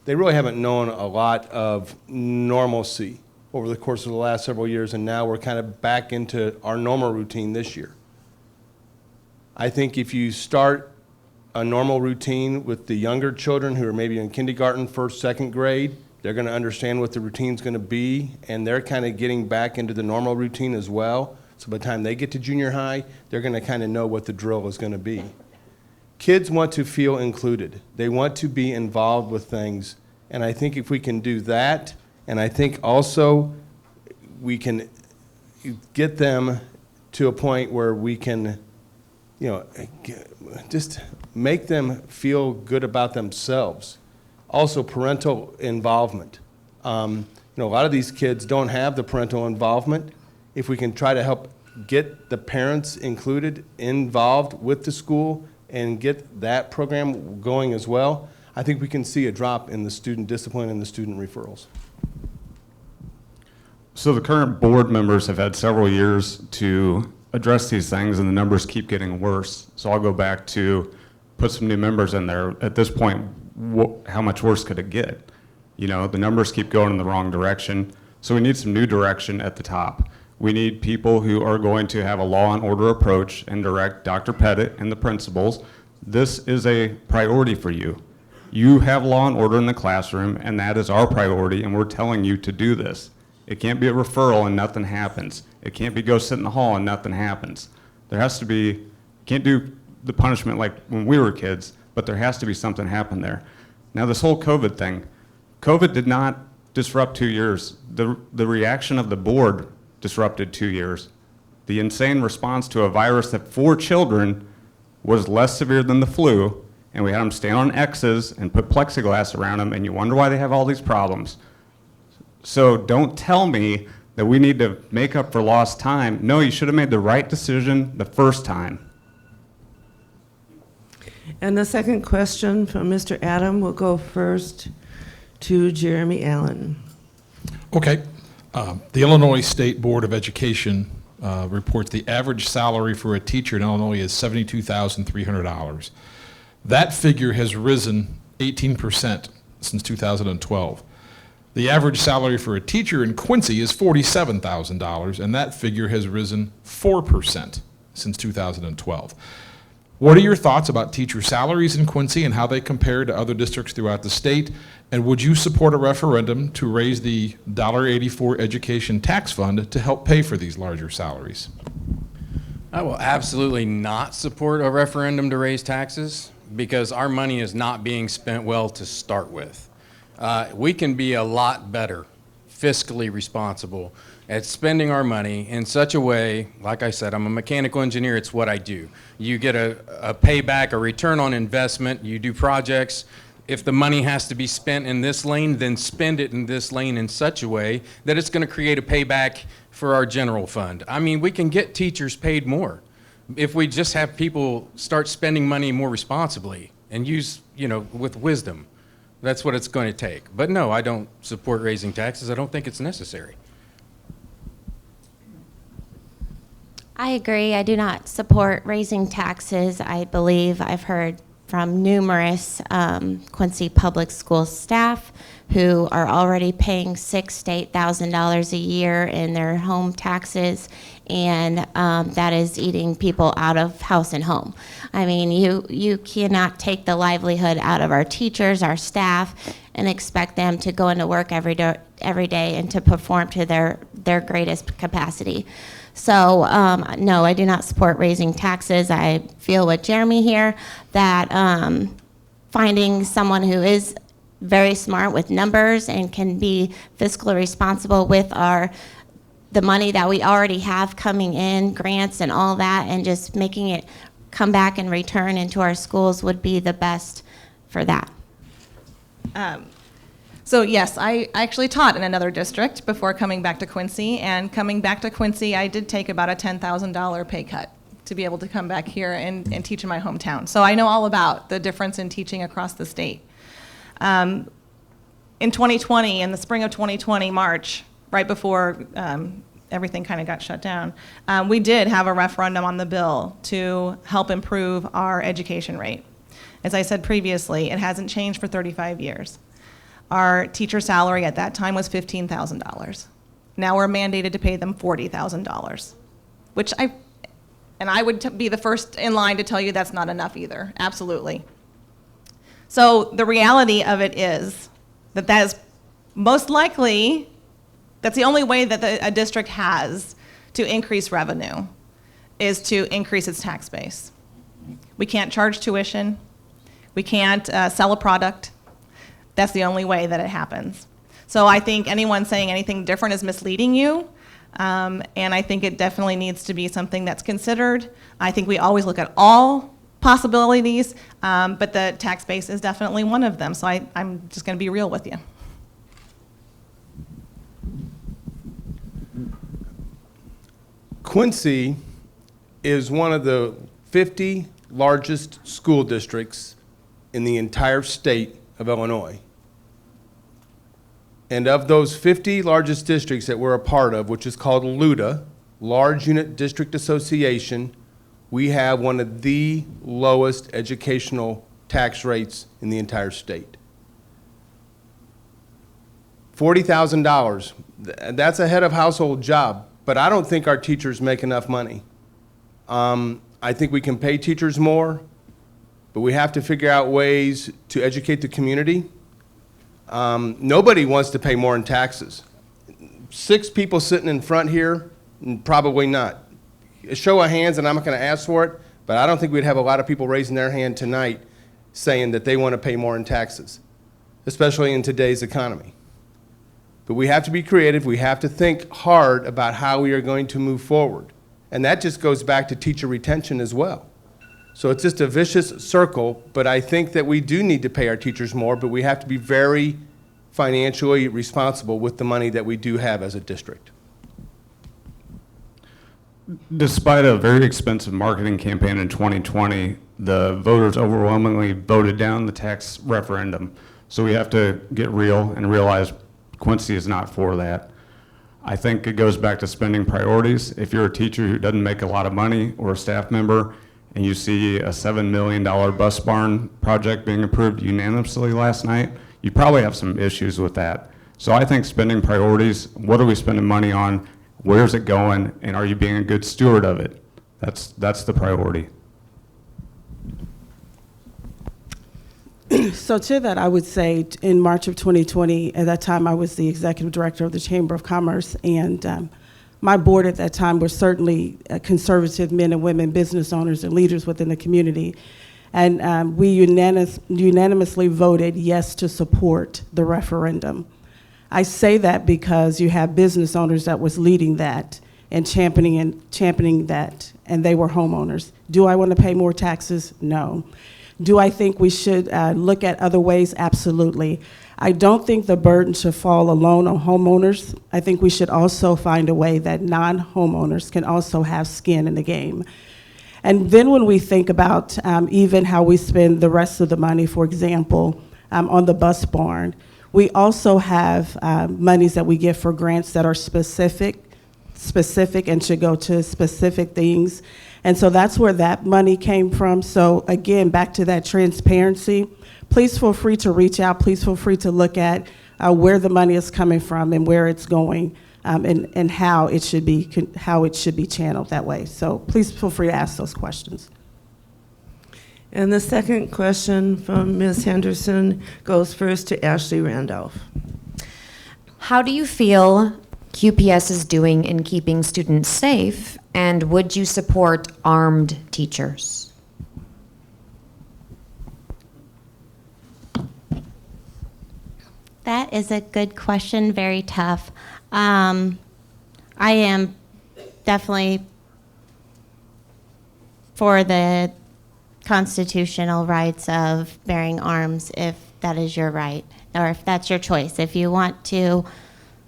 They really haven't known a lot of normalcy over the course of the last several years, and now we're kind of back into our normal routine this year. I think if you start a normal routine with the younger children who are maybe in kindergarten, 1st, 2nd grade, they're going to understand what the routine's going to be, and they're kind of getting back into the normal routine as well. So by the time they get to junior high, they're going to kind of know what the drill is going to be. Kids want to feel included. They want to be involved with things, and I think if we can do that, and I think also we can get them to a point where we can, just make them feel good about themselves. Also, parental involvement. A lot of these kids don't have the parental involvement. If we can try to help get the parents involved with the school and get that program going as well, I think we can see a drop in the student discipline and the student referrals. So the current board members have had several years to address these things, and the numbers keep getting worse. So I'll go back to put some new members in there. At this point, how much worse could it get? The numbers keep going in the wrong direction. So we need some new direction at the top. We need people who are going to have a law and order approach and direct Dr. Pettit and the principals. This is a priority for you. You have law and order in the classroom, and that is our priority, and we're telling you to do this. It can't be a referral and nothing happens. It can't be go sit in the hall and nothing happens. There has to be, can't do the punishment like when we were kids, but there has to be something happen there. Now this whole COVID thing, COVID did not disrupt 2 years. The reaction of the board disrupted 2 years. The insane response to a virus that for children was less severe than the flu, and we had them stand on X's and put plexiglass around them, and you wonder why they have all these problems. So don't tell me that we need to make up for lost time. No, you should have made the right decision the first time. And the second question from Mr. Adam will go first to Jeremy Allen. Okay. The Illinois State Board of Education reports the average salary for a teacher in Illinois is $72,300. That figure has risen 18% since 2012. The average salary for a teacher in Quincy is $47,000, and that figure has risen 4% since 2012. What are your thoughts about teacher salaries in Quincy and how they compare to other districts throughout the state? And would you support a referendum to raise the $1.84 education tax fund to help pay for these larger salaries? I will absolutely not support a referendum to raise taxes because our money is not being spent well to start with. We can be a lot better, fiscally responsible, at spending our money in such a way, like I said, I'm a mechanical engineer, it's what I do. You get a payback, a return on investment, you do projects. If the money has to be spent in this lane, then spend it in this lane in such a way that it's going to create a payback for our general fund. I mean, we can get teachers paid more if we just have people start spending money more responsibly and use, with wisdom. That's what it's going to take. But no, I don't support raising taxes. I don't think it's necessary. I agree. I do not support raising taxes. I believe I've heard from numerous Quincy Public School staff who are already paying $6,000 to $8,000 a year in their home taxes, and that is eating people out of house and home. I mean, you cannot take the livelihood out of our teachers, our staff, and expect them to go into work every day and to perform to their greatest capacity. So, no, I do not support raising taxes. I feel with Jeremy here that finding someone who is very smart with numbers and can be fiscally responsible with the money that we already have coming in, grants and all that, and just making it come back and return into our schools would be the best for that. So yes, I actually taught in another district before coming back to Quincy, and coming back to Quincy, I did take about a $10,000 pay cut to be able to come back here and teach in my hometown. So I know all about the difference in teaching across the state. In 2020, in the spring of 2020, March, right before everything kind of got shut down, we did have a referendum on the bill to help improve our education rate. As I said previously, it hasn't changed for 35 years. Our teacher salary at that time was $15,000. Now we're mandated to pay them $40,000, which I would be the first in line to tell you that's not enough either, absolutely. So the reality of it is that is most likely, that's the only way that a district has to increase revenue, is to increase its tax base. We can't charge tuition. We can't sell a product. That's the only way that it happens. So I think anyone saying anything different is misleading you, and I think it definitely needs to be something that's considered. I think we always look at all possibilities, but the tax base is definitely one of them. So I'm just going to be real with you. Quincy is one of the 50 largest school districts in the entire state of Illinois. And of those 50 largest districts that we're a part of, which is called LUDA, Large Unit District Association, we have one of the lowest educational tax rates in the entire state. $40,000, that's a head of household job, but I don't think our teachers make enough money. I think we can pay teachers more, but we have to figure out ways to educate the community. Nobody wants to pay more in taxes. 6 people sitting in front here, probably not. A show of hands, and I'm not going to ask for it, but I don't think we'd have a lot of people raising their hand tonight saying that they want to pay more in taxes, especially in today's economy. But we have to be creative. We have to think hard about how we are going to move forward. And that just goes back to teacher retention as well. So it's just a vicious circle, but I think that we do need to pay our teachers more, but we have to be very financially responsible with the money that we do have as a district. Despite a very expensive marketing campaign in 2020, the voters overwhelmingly voted down the tax referendum. So we have to get real and realize Quincy is not for that. I think it goes back to spending priorities. If you're a teacher who doesn't make a lot of money or a staff member and you see a $7 million bus barn project being approved unanimously last night, you probably have some issues with that. So I think spending priorities, what are we spending money on? Where's it going, and are you being a good steward of it? That's the priority. So to that, I would say in March of 2020, at that time I was the executive director of the Chamber of Commerce, and my board at that time were certainly conservative men and women, business owners and leaders within the community. And we unanimously voted yes to support the referendum. I say that because you have business owners that was leading that and championing that, and they were homeowners. Do I want to pay more taxes? No. Do I think we should look at other ways? Absolutely. I don't think the burden should fall alone on homeowners. I think we should also find a way that non-homeowners can also have skin in the game. And then when we think about even how we spend the rest of the money, for example, on the bus barn, we also have monies that we get for grants that are specific and should go to specific things. And so that's where that money came from. So again, back to that transparency, please feel free to reach out. Please feel free to look at where the money is coming from and where it's going, and how it should be channeled that way. So please feel free to ask those questions. And the second question from Ms. Henderson goes first to Ashley Randolph. How do you feel QPS is doing in keeping students safe, and would you support armed teachers? That is a good question, very tough. I am definitely for the constitutional rights of bearing arms if that is your right, or if that's your choice. If you want to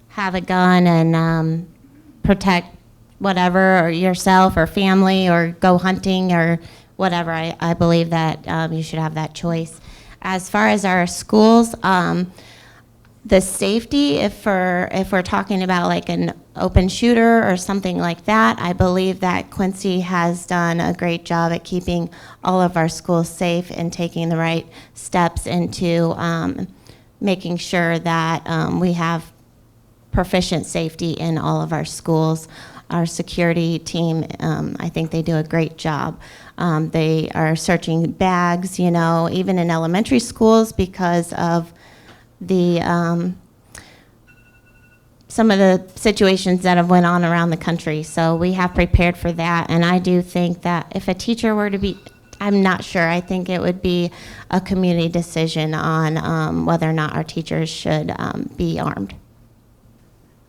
have a gun and protect whatever, or yourself or family, or go hunting or whatever, I believe that you should have that choice. As far as our schools, the safety, if we're talking about like an open shooter or something like that, I believe that Quincy has done a great job at keeping all of our schools safe and taking the right steps into making sure that we have proficient safety in all of our schools. Our security team, I think they do a great job. They are searching bags, even in elementary schools, because of the some of the situations that have went on around the country. So we have prepared for that, and I do think that if a teacher were to be, I'm not sure, I think it would be a community decision on whether or not our teachers should be armed.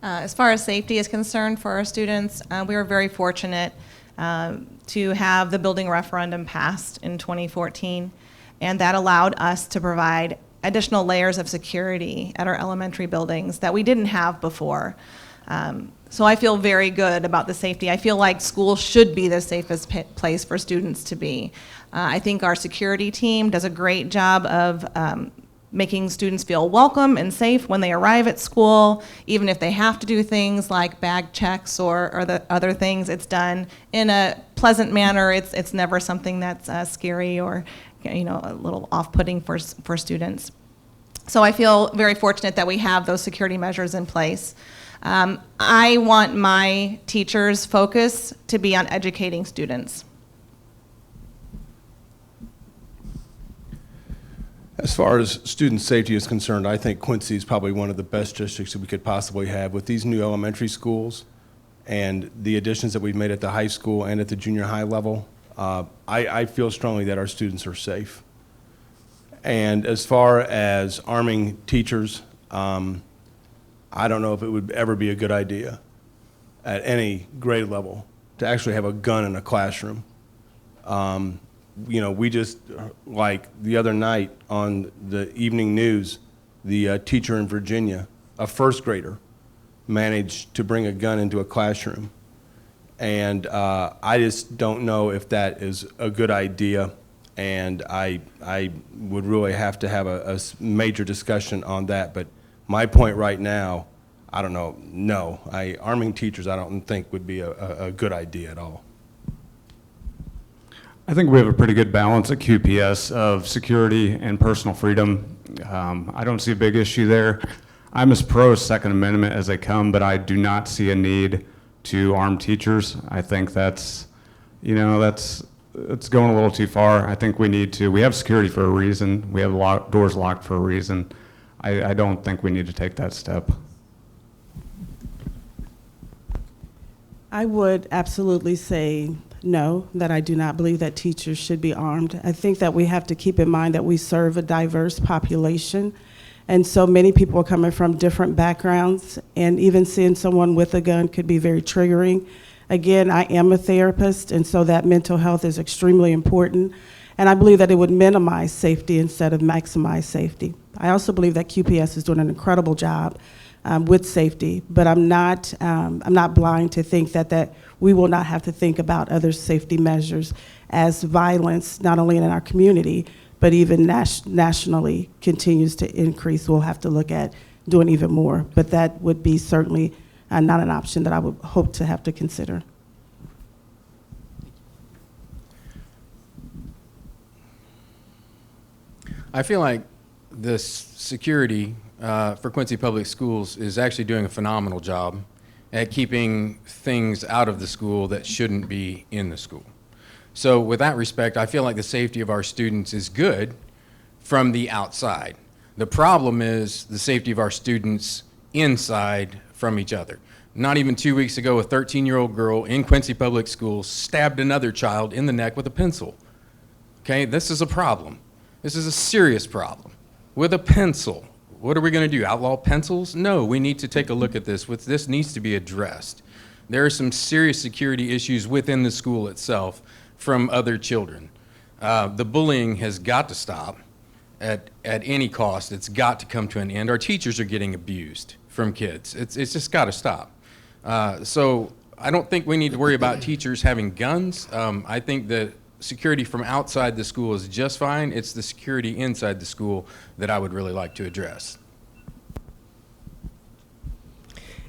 As far as safety is concerned for our students, we were very fortunate to have the building referendum passed in 2014, and that allowed us to provide additional layers of security at our elementary buildings that we didn't have before. So I feel very good about the safety. I feel like schools should be the safest place for students to be. I think our security team does a great job of making students feel welcome and safe when they arrive at school. Even if they have to do things like bag checks or the other things, it's done in a pleasant manner. It's never something that's scary or a little off-putting for students. So I feel very fortunate that we have those security measures in place. I want my teachers' focus to be on educating students. As far as student safety is concerned, I think Quincy is probably one of the best districts that we could possibly have with these new elementary schools and the additions that we've made at the high school and at the junior high level. I feel strongly that our students are safe. And as far as arming teachers, I don't know if it would ever be a good idea at any grade level to actually have a gun in a classroom. We just, like the other night on the evening news, the teacher in Virginia, a first grader, managed to bring a gun into a classroom. And I just don't know if that is a good idea. And I would really have to have a major discussion on that. But my point right now, I don't know, no. Arming teachers I don't think would be a good idea at all. I think we have a pretty good balance at QPS of security and personal freedom. I don't see a big issue there. I'm as pro Second Amendment as they come, but I do not see a need to arm teachers. I think it's going a little too far. I think we have security for a reason. We have doors locked for a reason. I don't think we need to take that step. I would absolutely say no, that I do not believe that teachers should be armed. I think that we have to keep in mind that we serve a diverse population, and so many people are coming from different backgrounds, and even seeing someone with a gun could be very triggering. Again, I am a therapist, and so that mental health is extremely important, and I believe that it would minimize safety instead of maximize safety. I also believe that QPS is doing an incredible job with safety, but I'm not blind to think that we will not have to think about other safety measures as violence, not only in our community, but even nationally continues to increase. We'll have to look at doing even more, but that would be certainly not an option that I would hope to have to consider. I feel like this security for Quincy Public Schools is actually doing a phenomenal job at keeping things out of the school that shouldn't be in the school. So with that respect, I feel like the safety of our students is good from the outside. The problem is the safety of our students inside from each other. Not even 2 weeks ago, a 13-year-old girl in Quincy Public Schools stabbed another child in the neck with a pencil. Okay, this is a problem. This is a serious problem. With a pencil, what are we going to do? Outlaw pencils? No, we need to take a look at this. This needs to be addressed. There are some serious security issues within the school itself from other children. The bullying has got to stop at any cost. It's got to come to an end. Our teachers are getting abused from kids. It's just got to stop. So I don't think we need to worry about teachers having guns. I think that security from outside the school is just fine. It's the security inside the school that I would really like to address.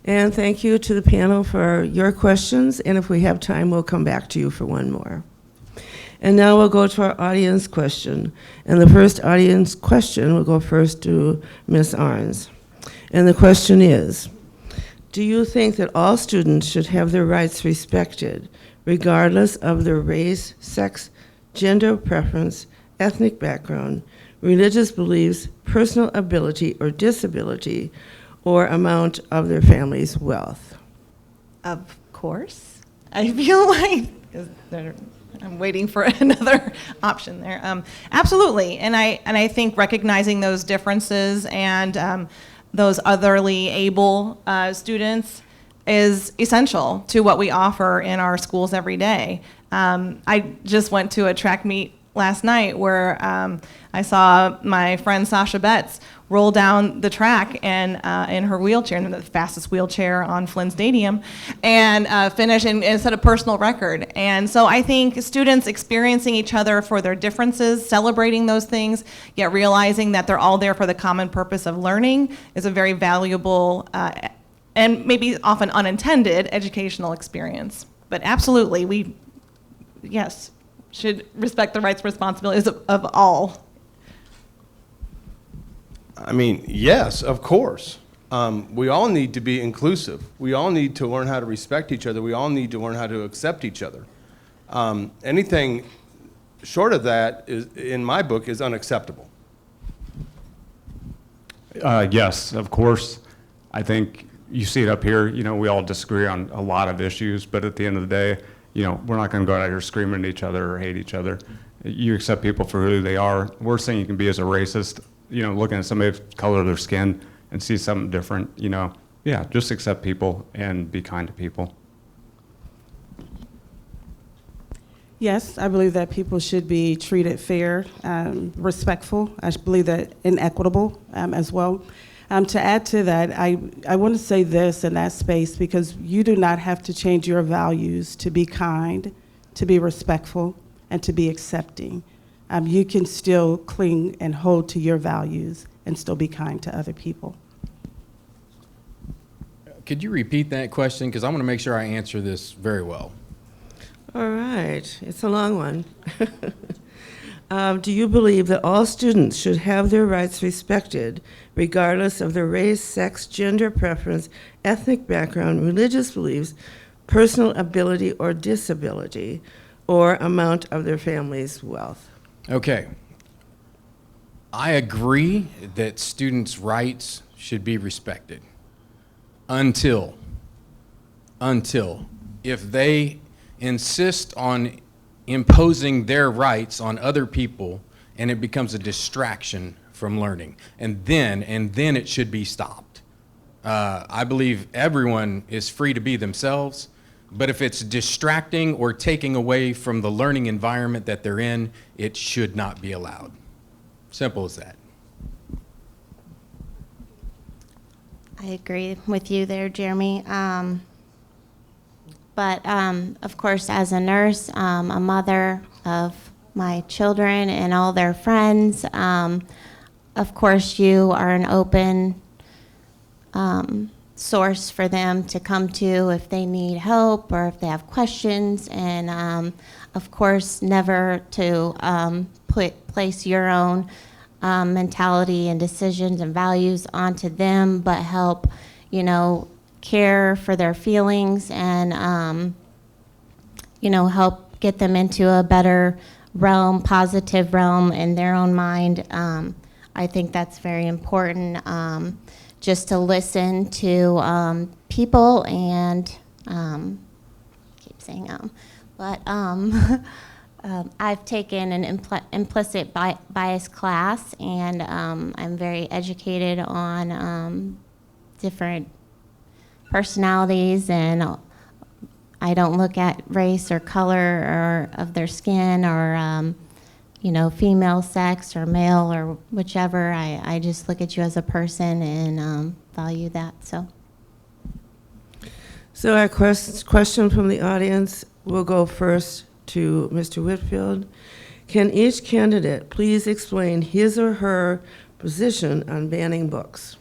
And thank you to the panel for your questions. And if we have time, we'll come back to you for one more. And now we'll go to our audience question. And the first audience question will go first to Ms. Arns. And the question is, do you think that all students should have their rights respected, regardless of their race, sex, gender preference, ethnic background, religious beliefs, personal ability or disability, or amount of their family's wealth? Of course. I feel like I'm waiting for another option there. Absolutely, and I think recognizing those differences and those otherly able students is essential to what we offer in our schools every day. I just went to a track meet last night where I saw my friend Sasha Betts roll down the track and in her wheelchair, in the fastest wheelchair on Flynn Stadium, and finish and set a personal record. And so I think students experiencing each other for their differences, celebrating those things, yet realizing that they're all there for the common purpose of learning is a very valuable and maybe often unintended educational experience. But absolutely, we, yes, should respect the rights and responsibilities of all. I mean, yes, of course. We all need to be inclusive. We all need to learn how to respect each other. We all need to learn how to accept each other. Anything short of that, is, in my book, is unacceptable. Yes, of course. I think you see it up here, we all disagree on a lot of issues, but at the end of the day, we're not going to go out here screaming at each other or hate each other. You accept people for who they are. Worst thing you can be is a racist, looking at somebody's color of their skin and see something different, yeah, just accept people and be kind to people. Yes, I believe that people should be treated fair, respectful. I believe that and equitable as well. To add to that, I want to say this in that space, because you do not have to change your values to be kind, to be respectful, and to be accepting. You can still cling and hold to your values and still be kind to other people. Could you repeat that question? Because I want to make sure I answer this very well. All right, it's a long one. Do you believe that all students should have their rights respected, regardless of their race, sex, gender preference, ethnic background, religious beliefs, personal ability or disability, or amount of their family's wealth? Okay. I agree that students' rights should be respected until if they insist on imposing their rights on other people and it becomes a distraction from learning, and then it should be stopped. I believe everyone is free to be themselves, but if it's distracting or taking away from the learning environment that they're in, it should not be allowed. Simple as that. I agree with you there, Jeremy. But of course, as a nurse, a mother of my children and all their friends, of course, you are an open source for them to come to if they need help or if they have questions. And of course, never to place your own mentality and decisions and values onto them, but help, care for their feelings and, help get them into a better realm, positive realm in their own mind. I think that's very important, just to listen to people and keep saying but I've taken an implicit bias class, and I'm very educated on different personalities, and I don't look at race or color or of their skin or female sex or male or whichever. I just look at you as a person and value that. So our question from the audience will go first to Mr. Whitfield. Can each candidate please explain his or her position on banning books?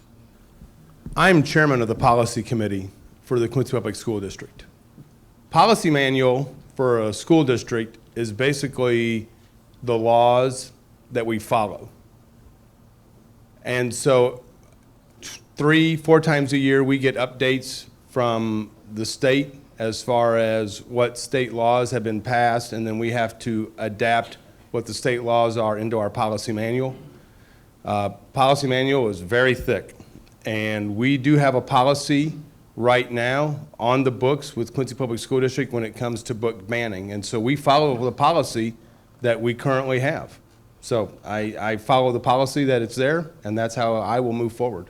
I'm chairman of the policy committee for the Quincy Public School District. Policy manual for a school district is basically the laws that we follow. And so 3-4 times a year we get updates from the state as far as what state laws have been passed, and then we have to adapt what the state laws are into our policy manual. Policy manual is very thick, and we do have a policy right now on the books with Quincy Public School District when it comes to book banning, and so we follow the policy that we currently have. So I follow the policy that it's there, and that's how I will move forward.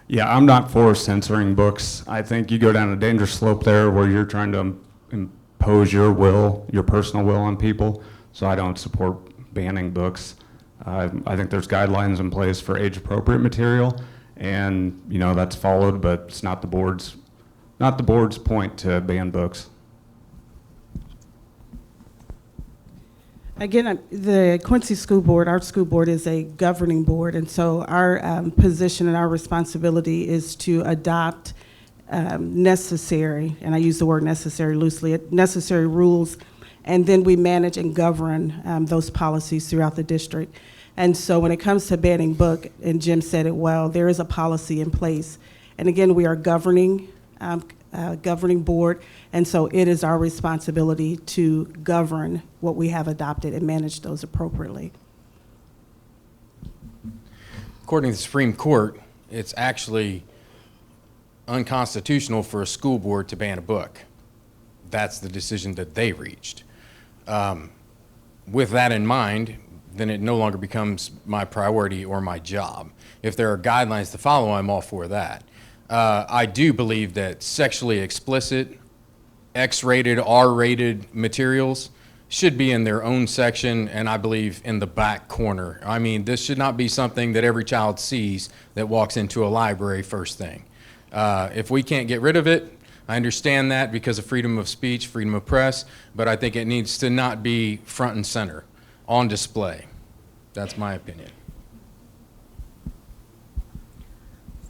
Yeah, I'm not for censoring books. I think you go down a dangerous slope there where you're trying to impose your will, your personal will on people. So I don't support banning books. I think there's guidelines in place for age-appropriate material, and that's followed, but it's not the board's point to ban books. Again, the Quincy School Board, our school board is a governing board, and so our position and our responsibility is to adopt necessary, and I use the word necessary loosely, necessary rules, and then we manage and govern those policies throughout the district. And so when it comes to banning book, and Jim said it well, there is a policy in place. And again, we are governing board, and so it is our responsibility to govern what we have adopted and manage those appropriately. According to the Supreme Court, it's actually unconstitutional for a school board to ban a book. That's the decision that they reached. With that in mind, then it no longer becomes my priority or my job. If there are guidelines to follow, I'm all for that. I do believe that sexually explicit, X-rated, R-rated materials should be in their own section, and I believe in the back corner. I mean, this should not be something that every child sees that walks into a library first thing. If we can't get rid of it, I understand that because of freedom of speech, freedom of press, but I think it needs to not be front and center, on display. That's my opinion.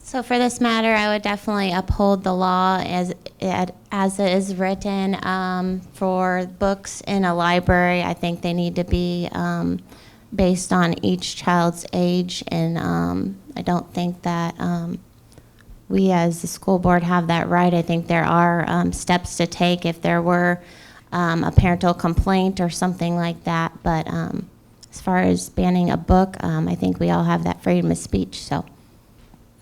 So for this matter, I would definitely uphold the law as it is written. For books in a library, I think they need to be based on each child's age, and I don't think that we as the school board have that right. I think there are steps to take if there were a parental complaint or something like that, but as far as banning a book, I think we all have that freedom of speech, so.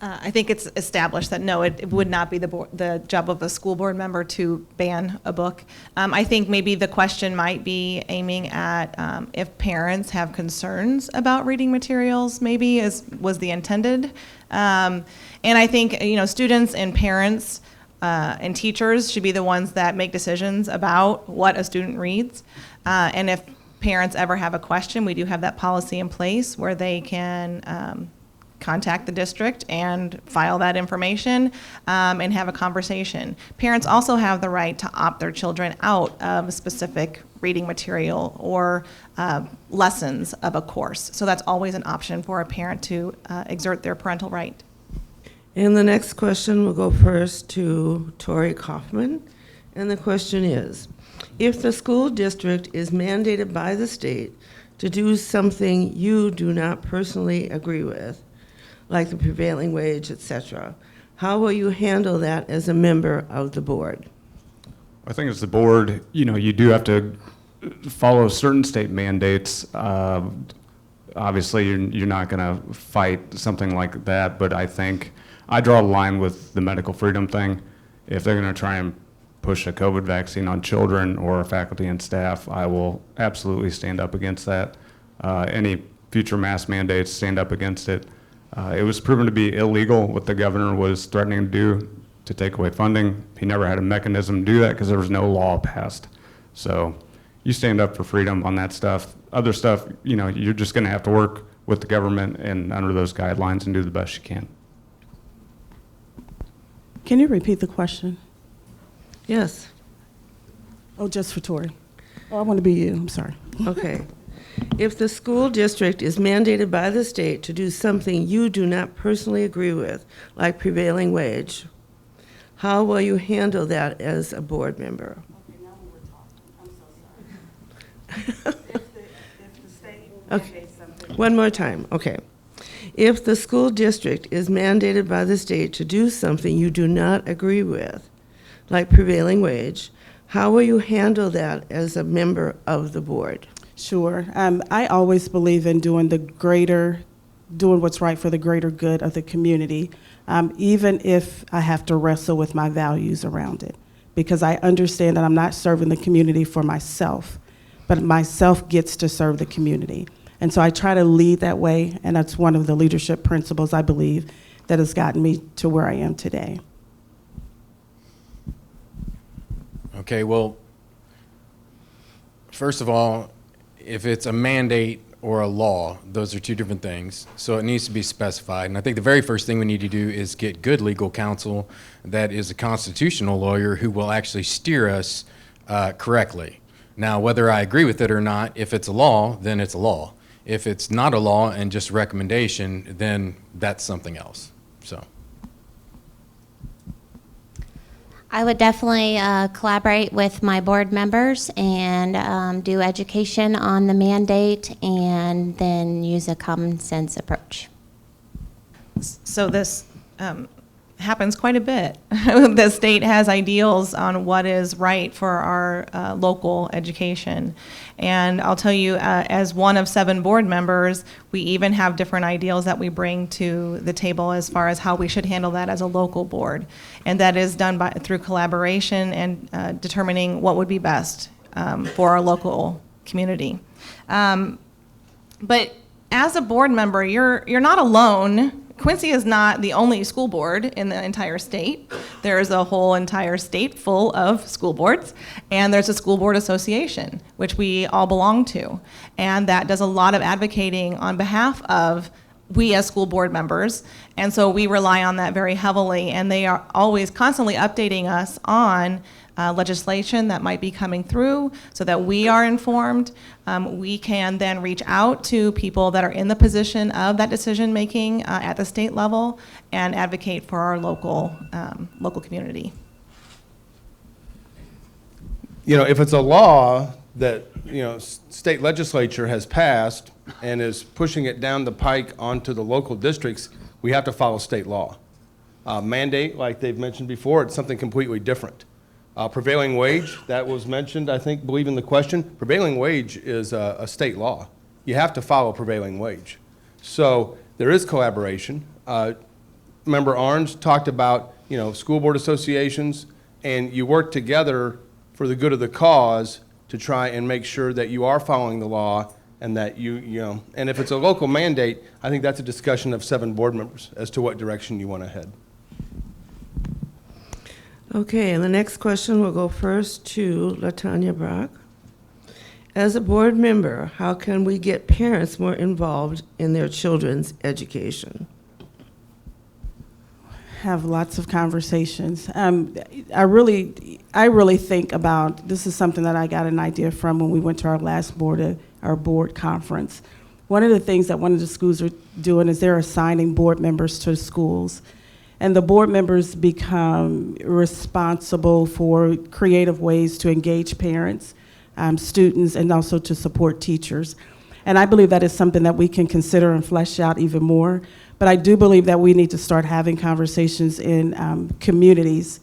I think it's established that no, it would not be the job of a school board member to ban a book. I think maybe the question might be aiming at if parents have concerns about reading materials, maybe was the intended. And I think students and parents and teachers should be the ones that make decisions about what a student reads. And if parents ever have a question, we do have that policy in place where they can contact the district and file that information and have a conversation. Parents also have the right to opt their children out of a specific reading material or lessons of a course. So that's always an option for a parent to exert their parental right. And the next question will go first to Tori Kaufman. And the question is, if the school district is mandated by the state to do something you do not personally agree with, like the prevailing wage, etc., how will you handle that as a member of the board? I think as the board, you do have to follow certain state mandates. Obviously, you're not going to fight something like that, but I think I draw a line with the medical freedom thing. If they're going to try and push a COVID vaccine on children or faculty and staff, I will absolutely stand up against that. Any future mask mandates, stand up against it. It was proven to be illegal what the governor was threatening to do to take away funding. He never had a mechanism to do that because there was no law passed. So you stand up for freedom on that stuff. Other stuff, you're just going to have to work with the government and under those guidelines and do the best you can. Can you repeat the question? Yes. Oh, just for Tori. Oh, I want to be you. I'm sorry. Okay. If the school district is mandated by the state to do something you do not personally agree with, like prevailing wage, how will you handle that as a board member? Okay, now we're talking. I'm so sorry. If the state Okay. mandates something. One more time. Okay. If the school district is mandated by the state to do something you do not agree with, like prevailing wage, how will you handle that as a member of the board? Sure. I always believe in doing what's right for the greater good of the community, even if I have to wrestle with my values around it, because I understand that I'm not serving the community for myself, but myself gets to serve the community. And so I try to lead that way, and that's one of the leadership principles, I believe, that has gotten me to where I am today. Okay, well, first of all, if it's a mandate or a law, those are two different things. So it needs to be specified. And I think the very first thing we need to do is get good legal counsel that is a constitutional lawyer who will actually steer us correctly. Now, whether I agree with it or not, if it's a law, then it's a law. If it's not a law and just a recommendation, then that's something else. So. I would definitely collaborate with my board members and do education on the mandate and then use a common sense approach. So this happens quite a bit. The state has ideals on what is right for our local education. And I'll tell you, as one of 7 board members, we even have different ideals that we bring to the table as far as how we should handle that as a local board. And that is done through collaboration and determining what would be best for our local community. But as a board member, you're not alone. Quincy is not the only school board in the entire state. There is a whole entire state full of school boards, and there's a school board association, which we all belong to. And that does a lot of advocating on behalf of we as school board members. And so we rely on that very heavily, and they are always constantly updating us on legislation that might be coming through so that we are informed. We can then reach out to people that are in the position of that decision making at the state level and advocate for our local community. You know, if it's a law that, state legislature has passed and is pushing it down the pike onto the local districts, we have to follow state law. Mandate, like they've mentioned before, it's something completely different. Prevailing wage, that was mentioned, I believe in the question. Prevailing wage is a state law. You have to follow prevailing wage. So there is collaboration. Member Arns talked about, school board associations, and you work together for the good of the cause to try and make sure that you are following the law and that and if it's a local mandate, I think that's a discussion of 7 board members as to what direction you want to head. Okay, and the next question will go first to LaTanya Brock. As a board member, how can we get parents more involved in their children's education? Have lots of conversations. I really think about, this is something that I got an idea from when we went to our last board conference. One of the things that one of the schools are doing is they're assigning board members to schools. And the board members become responsible for creative ways to engage parents, students, and also to support teachers. And I believe that is something that we can consider and flesh out even more. But I do believe that we need to start having conversations in communities,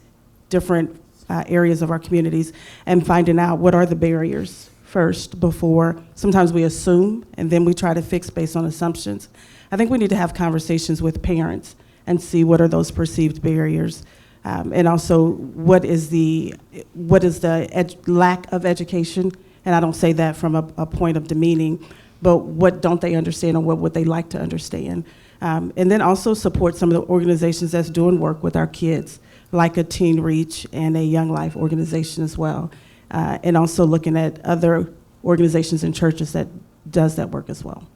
different areas of our communities, and finding out what are the barriers first before sometimes we assume and then we try to fix based on assumptions. I think we need to have conversations with parents and see what are those perceived barriers, and also what is the lack of education. And I don't say that from a point of demeaning, but what don't they understand and what would they like to understand. And then also support some of the organizations that's doing work with our kids, like a Teen Reach and a Young Life organization as well. And also looking at other organizations and churches that does that work as well.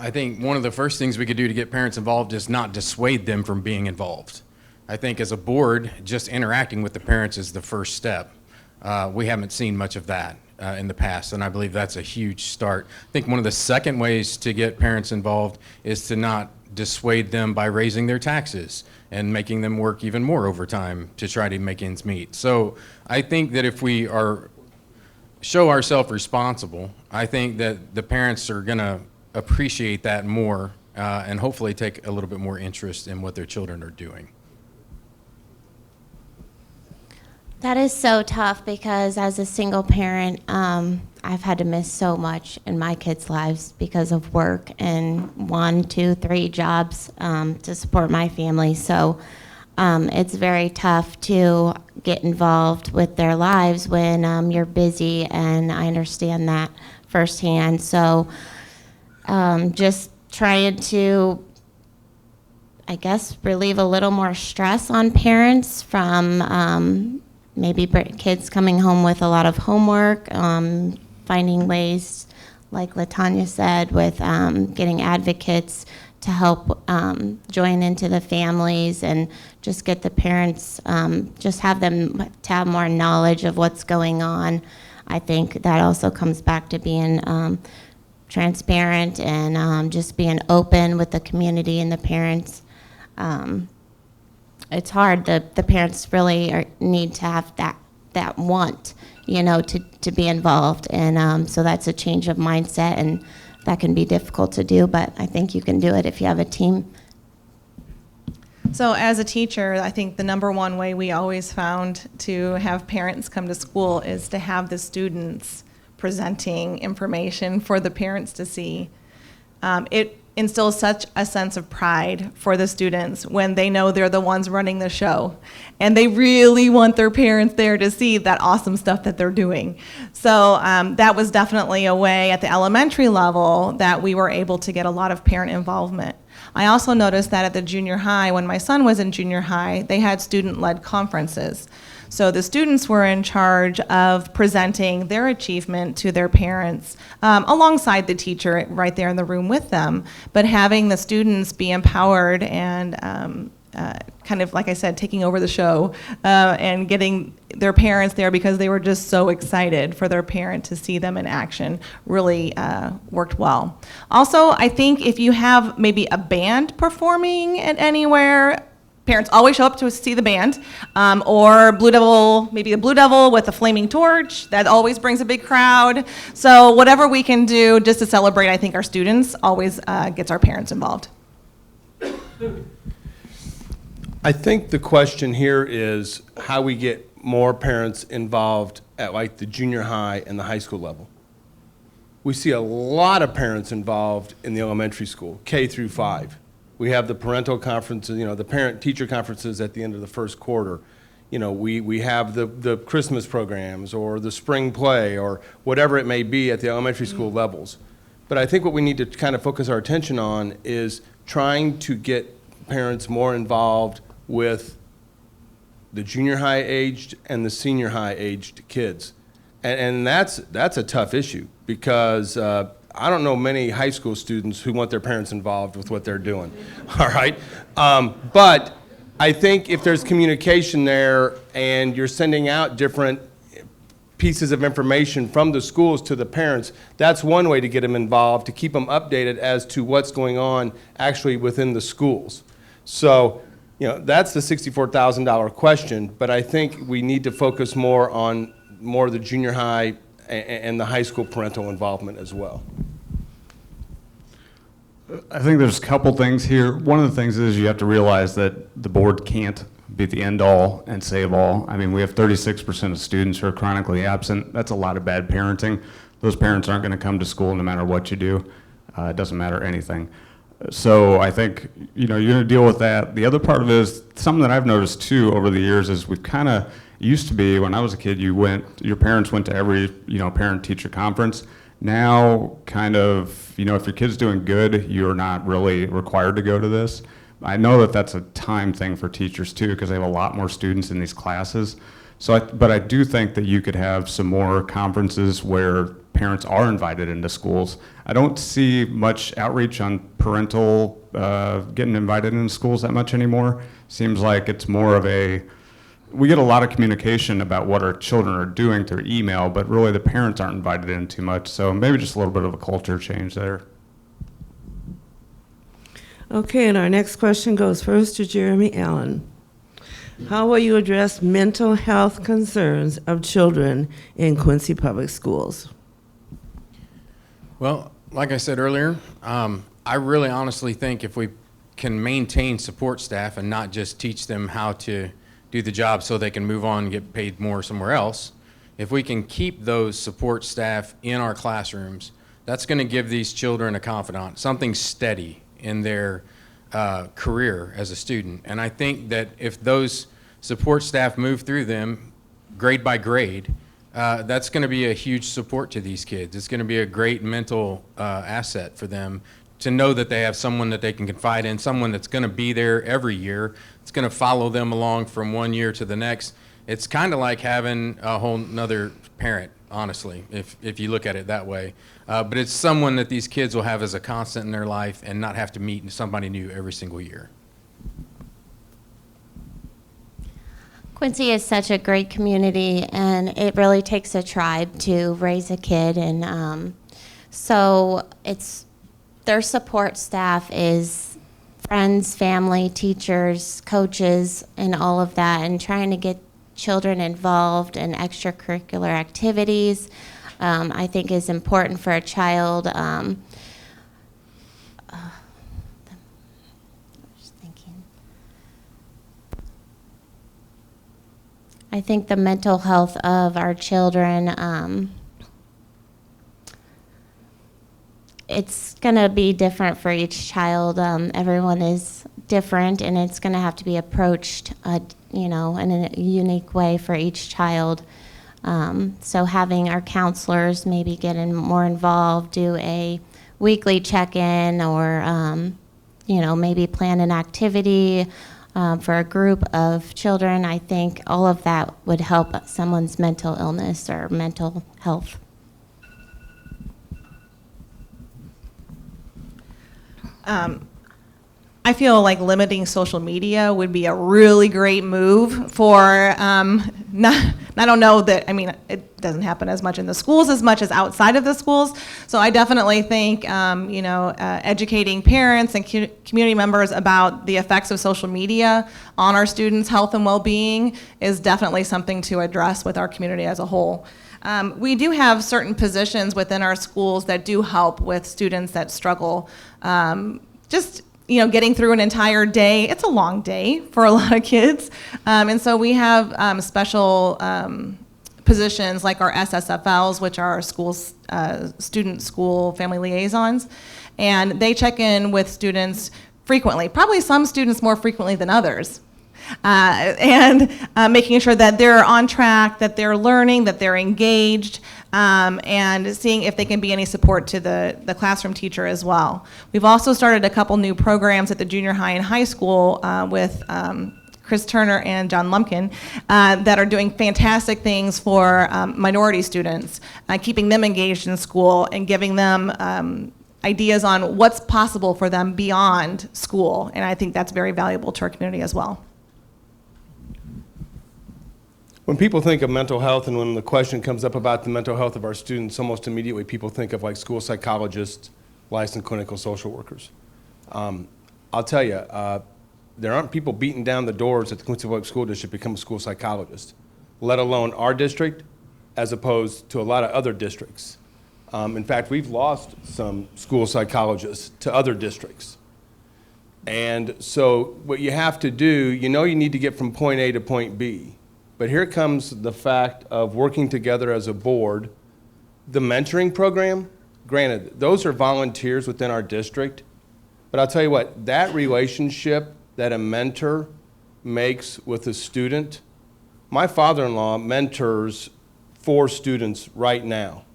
I think one of the first things we could do to get parents involved is not dissuade them from being involved. I think as a board, just interacting with the parents is the first step. We haven't seen much of that in the past, and I believe that's a huge start. I think one of the second ways to get parents involved is to not dissuade them by raising their taxes and making them work even more overtime to try to make ends meet. So I think that if we show ourselves responsible, I think that the parents are gonna appreciate that more and hopefully take a little bit more interest in what their children are doing. That is so tough because as a single parent, I've had to miss so much in my kids' lives because of work and 1, 2, 3 jobs to support my family. So it's very tough to get involved with their lives when you're busy, and I understand that firsthand. So just trying to, I guess, relieve a little more stress on parents from maybe kids coming home with a lot of homework, finding ways, like LaTanya said, with getting advocates to help join into the families and just get the parents, just have them to have more knowledge of what's going on. I think that also comes back to being transparent and just being open with the community and the parents. It's hard. The parents really need to have that want, to be involved. And so that's a change of mindset, and that can be difficult to do, but I think you can do it if you have a team. So as a teacher, I think the number one way we always found to have parents come to school is to have the students presenting information for the parents to see. It instills such a sense of pride for the students when they know they're the ones running the show, and they really want their parents there to see that awesome stuff that they're doing. So that was definitely a way at the elementary level that we were able to get a lot of parent involvement. I also noticed that at the junior high, when my son was in junior high, they had student-led conferences. So the students were in charge of presenting their achievement to their parents alongside the teacher right there in the room with them, but having the students be empowered and kind of, like I said, taking over the show and getting their parents there because they were just so excited for their parent to see them in action really worked well. Also, I think if you have maybe a band performing at anywhere, parents always show up to see the band, or Blue Devil, maybe a Blue Devil with a flaming torch. That always brings a big crowd. So whatever we can do just to celebrate, I think, our students always gets our parents involved. I think the question here is how we get more parents involved at like the junior high and the high school level. We see a lot of parents involved in the elementary school, K through 5. We have the parental conferences, the parent-teacher conferences at the end of the first quarter. We have the Christmas programs or the spring play or whatever it may be at the elementary school levels. But I think what we need to kind of focus our attention on is trying to get parents more involved with the junior high aged and the senior high aged kids. And that's a tough issue because I don't know many high school students who want their parents involved with what they're doing, all right? But I think if there's communication there and you're sending out different pieces of information from the schools to the parents, that's one way to get them involved, to keep them updated as to what's going on actually within the schools. So, that's the $64,000 question, but I think we need to focus more on more the junior high and the high school parental involvement as well. I think there's a couple things here. One of the things is you have to realize that the board can't be the end all and save all. I mean, we have 36% of students who are chronically absent. That's a lot of bad parenting. Those parents aren't going to come to school no matter what you do. It doesn't matter anything. So I think, you're going to deal with that. The other part of it is something that I've noticed too over the years is we've kind of used to be when I was a kid, your parents went to every, parent-teacher conference. Now, kind of, if your kid's doing good, you're not really required to go to this. I know that that's a time thing for teachers too, because they have a lot more students in these classes. But I do think that you could have some more conferences where parents are invited into schools. I don't see much outreach on parental getting invited into schools that much anymore. Seems like it's more of we get a lot of communication about what our children are doing through email, but really the parents aren't invited in too much. So maybe just a little bit of a culture change there. Okay, and our next question goes first to Jeremy Allen. How will you address mental health concerns of children in Quincy Public Schools? Well, like I said earlier, I really honestly think if we can maintain support staff and not just teach them how to do the job so they can move on and get paid more somewhere else, if we can keep those support staff in our classrooms, that's going to give these children a confidant, something steady in their career as a student. And I think that if those support staff move through them grade by grade, that's going to be a huge support to these kids. It's going to be a great mental asset for them to know that they have someone that they can confide in, someone that's going to be there every year. It's going to follow them along from one year to the next. It's kind of like having a whole nother parent, honestly, if you look at it that way. But it's someone that these kids will have as a constant in their life and not have to meet somebody new every single year. Quincy is such a great community, and it really takes a tribe to raise a kid, and so their support staff is friends, family, teachers, coaches, and all of that, and trying to get children involved in extracurricular activities, I think is important for a child. I think the mental health of our children, it's going to be different for each child. Everyone is different, and it's going to have to be approached, in a unique way for each child. So having our counselors maybe get more involved, do a weekly check-in, or maybe plan an activity for a group of children. I think all of that would help someone's mental illness or mental health. I feel like limiting social media would be a really great move for, I don't know that, it doesn't happen as much in the schools as much as outside of the schools. So I definitely think, educating parents and community members about the effects of social media on our students' health and well-being is definitely something to address with our community as a whole. We do have certain positions within our schools that do help with students that struggle. Getting through an entire day, it's a long day for a lot of kids. And so we have special positions like our SSFLs, which are our schools, student school family liaisons. And they check in with students frequently, probably some students more frequently than others. And making sure that they're on track, that they're learning, that they're engaged, and seeing if they can be any support to the classroom teacher as well. We've also started a couple new programs at the junior high and high school with Chris Turner and John Lumpkin that are doing fantastic things for minority students, keeping them engaged in school and giving them ideas on what's possible for them beyond school. And I think that's very valuable to our community as well. When people think of mental health and when the question comes up about the mental health of our students, almost immediately people think of like school psychologists, licensed clinical social workers. I'll tell you, there aren't people beating down the doors at the Quincy Public School District to become a school psychologist, let alone our district, as opposed to a lot of other districts. In fact, we've lost some school psychologists to other districts. And so what you have to do, you need to get from point A to point B. But here comes the fact of working together as a board. The mentoring program, granted, those are volunteers within our district. But I'll tell you what, that relationship that a mentor makes with a student, my father-in-law mentors 4 students right now.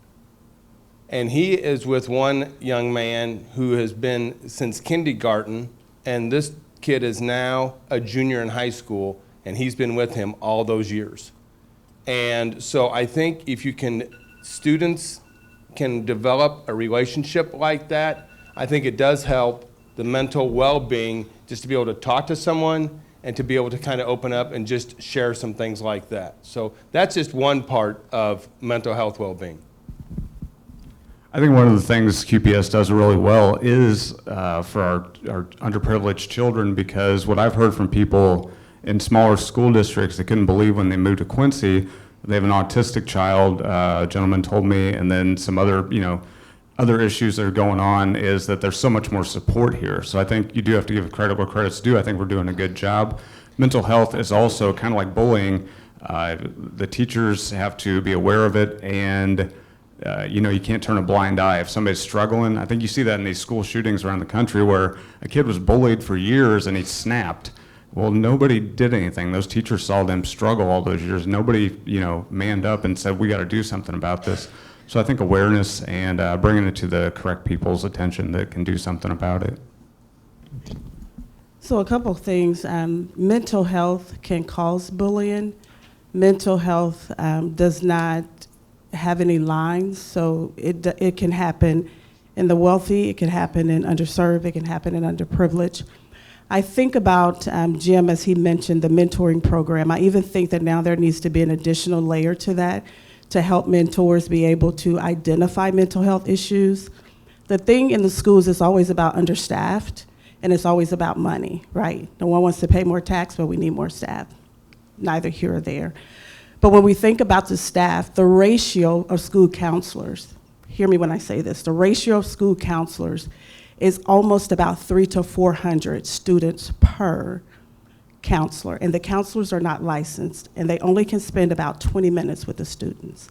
And he is with one young man who has been since kindergarten, and this kid is now a junior in high school, and he's been with him all those years. And so I think if students can develop a relationship like that, I think it does help the mental well-being just to be able to talk to someone and to be able to kind of open up and just share some things like that. So that's just one part of mental health well-being. I think one of the things QPS does really well is for our underprivileged children, because what I've heard from people in smaller school districts, they couldn't believe when they moved to Quincy, they have an autistic child, a gentleman told me, and then some other, other issues that are going on, is that there's so much more support here. So I think you do have to give credit where credit's due. I think we're doing a good job. Mental health is also kind of like bullying. The teachers have to be aware of it, and you can't turn a blind eye. If somebody's struggling, I think you see that in these school shootings around the country where a kid was bullied for years and he snapped. Well, nobody did anything. Those teachers saw them struggle all those years. Nobody, manned up and said, we got to do something about this. So I think awareness and bringing it to the correct people's attention that can do something about it. So a couple of things. Mental health can cause bullying. Mental health does not have any lines, so it can happen in the wealthy, it can happen in underserved, it can happen in underprivileged. I think about Jim, as he mentioned, the mentoring program. I even think that now there needs to be an additional layer to that to help mentors be able to identify mental health issues. The thing in the schools is always about understaffed, and it's always about money, right? No one wants to pay more tax, but we need more staff. Neither here or there. But when we think about the staff, the ratio of school counselors, hear me when I say this, the ratio of school counselors is almost about 300 to 400 students per counselor. And the counselors are not licensed, and they only can spend about 20 minutes with the students.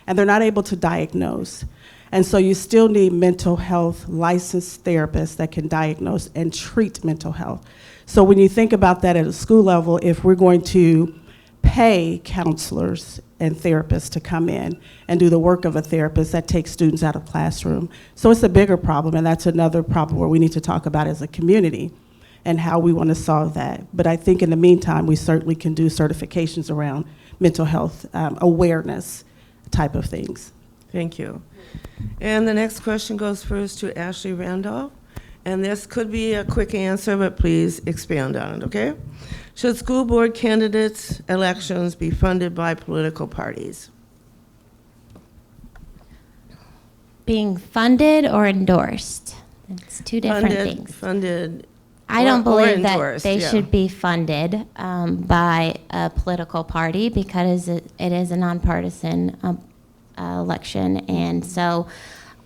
And they're not able to diagnose. And so you still need mental health licensed therapists that can diagnose and treat mental health. So when you think about that at a school level, if we're going to pay counselors and therapists to come in and do the work of a therapist, that takes students out of classroom. So it's a bigger problem, and that's another problem where we need to talk about as a community and how we want to solve that. But I think in the meantime, we certainly can do certifications around mental health awareness type of things. Thank you. And the next question goes first to Ashley Randolph. And this could be a quick answer, but please expand on it, okay? Should school board candidates' elections be funded by political parties? Being funded or endorsed? It's two different things. Funded. I don't or believe that endorsed, they yeah. should be funded by a political party because it is a nonpartisan election. And so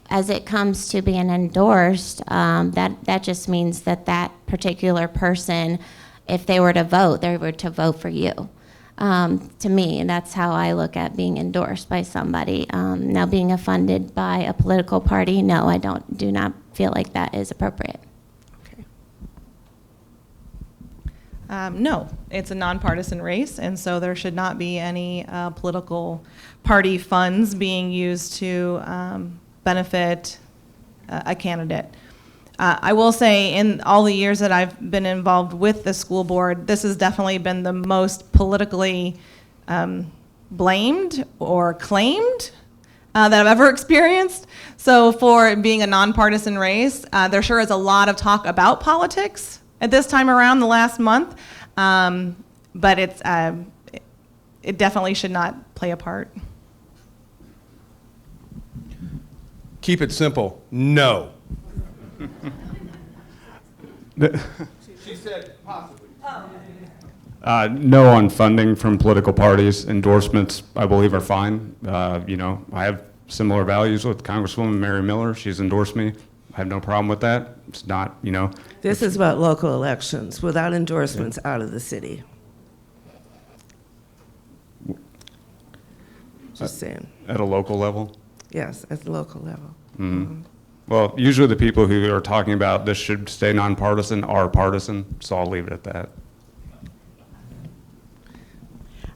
as it comes to being endorsed, that just means that that particular person, if they were to vote, they were to vote for you. To me, and that's how I look at being endorsed by somebody. Now, being funded by a political party, no, I do not feel like that is appropriate. No, it's a nonpartisan race, and so there should not be any political party funds being used to benefit a candidate. I will say, in all the years that I've been involved with the school board, this has definitely been the most politically blamed or claimed that I've ever experienced. So for it being a nonpartisan race, there sure is a lot of talk about politics at this time around the last month, but it definitely should not play a part. Keep it simple. No. She said possibly. No on funding from political parties. Endorsements, I believe, are fine. I have similar values with Congresswoman Mary Miller. She's endorsed me. I have no problem with that. It's not, This is about local elections, without endorsements out of the city. Just saying. At a local level. Yes, at the local level. Mm-hmm. Well, usually the people who are talking about this should stay nonpartisan are partisan, so I'll leave it at that.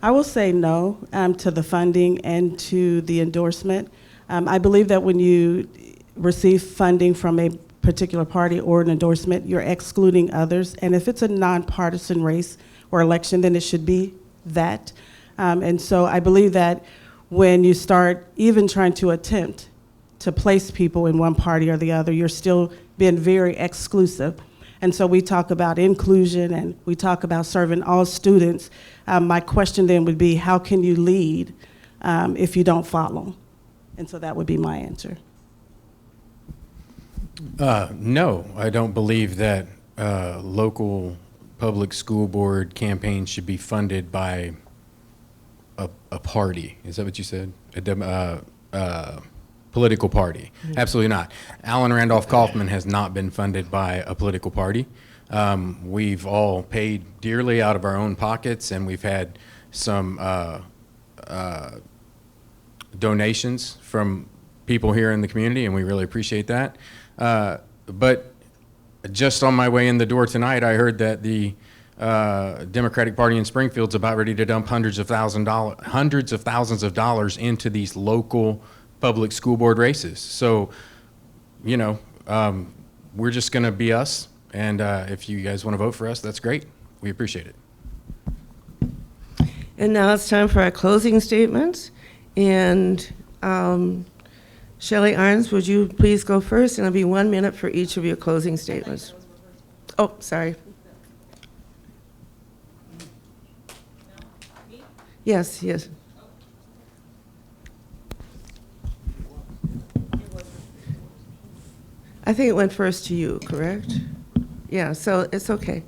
I will say no to the funding and to the endorsement. I believe that when you receive funding from a particular party or an endorsement, you're excluding others. And if it's a nonpartisan race or election, then it should be that. And so I believe that when you start even trying to attempt to place people in one party or the other, you're still being very exclusive. And so we talk about inclusion and we talk about serving all students. My question then would be, how can you lead if you don't follow? And so that would be my answer. No, I don't believe that local public school board campaigns should be funded by a party. Is that what you said? A political party. Mm-hmm. Absolutely not. Alan Randolph Kaufman has not been funded by a political party. We've all paid dearly out of our own pockets, and we've had some donations from people here in the community, and we really appreciate that. But just on my way in the door tonight, I heard that the Democratic Party in Springfield's about ready to dump hundreds of thousands of dollars into these local public school board races. So, you know, we're just going to be us. And if you guys want to vote for us, that's great. We appreciate it. And now it's time for our closing statements. And Shelley Arns, would you please go first? And it'll be 1 minute for each of your closing statements. Oh, sorry. Yes, yes. I think it went first to you, correct? Yeah, so it's okay.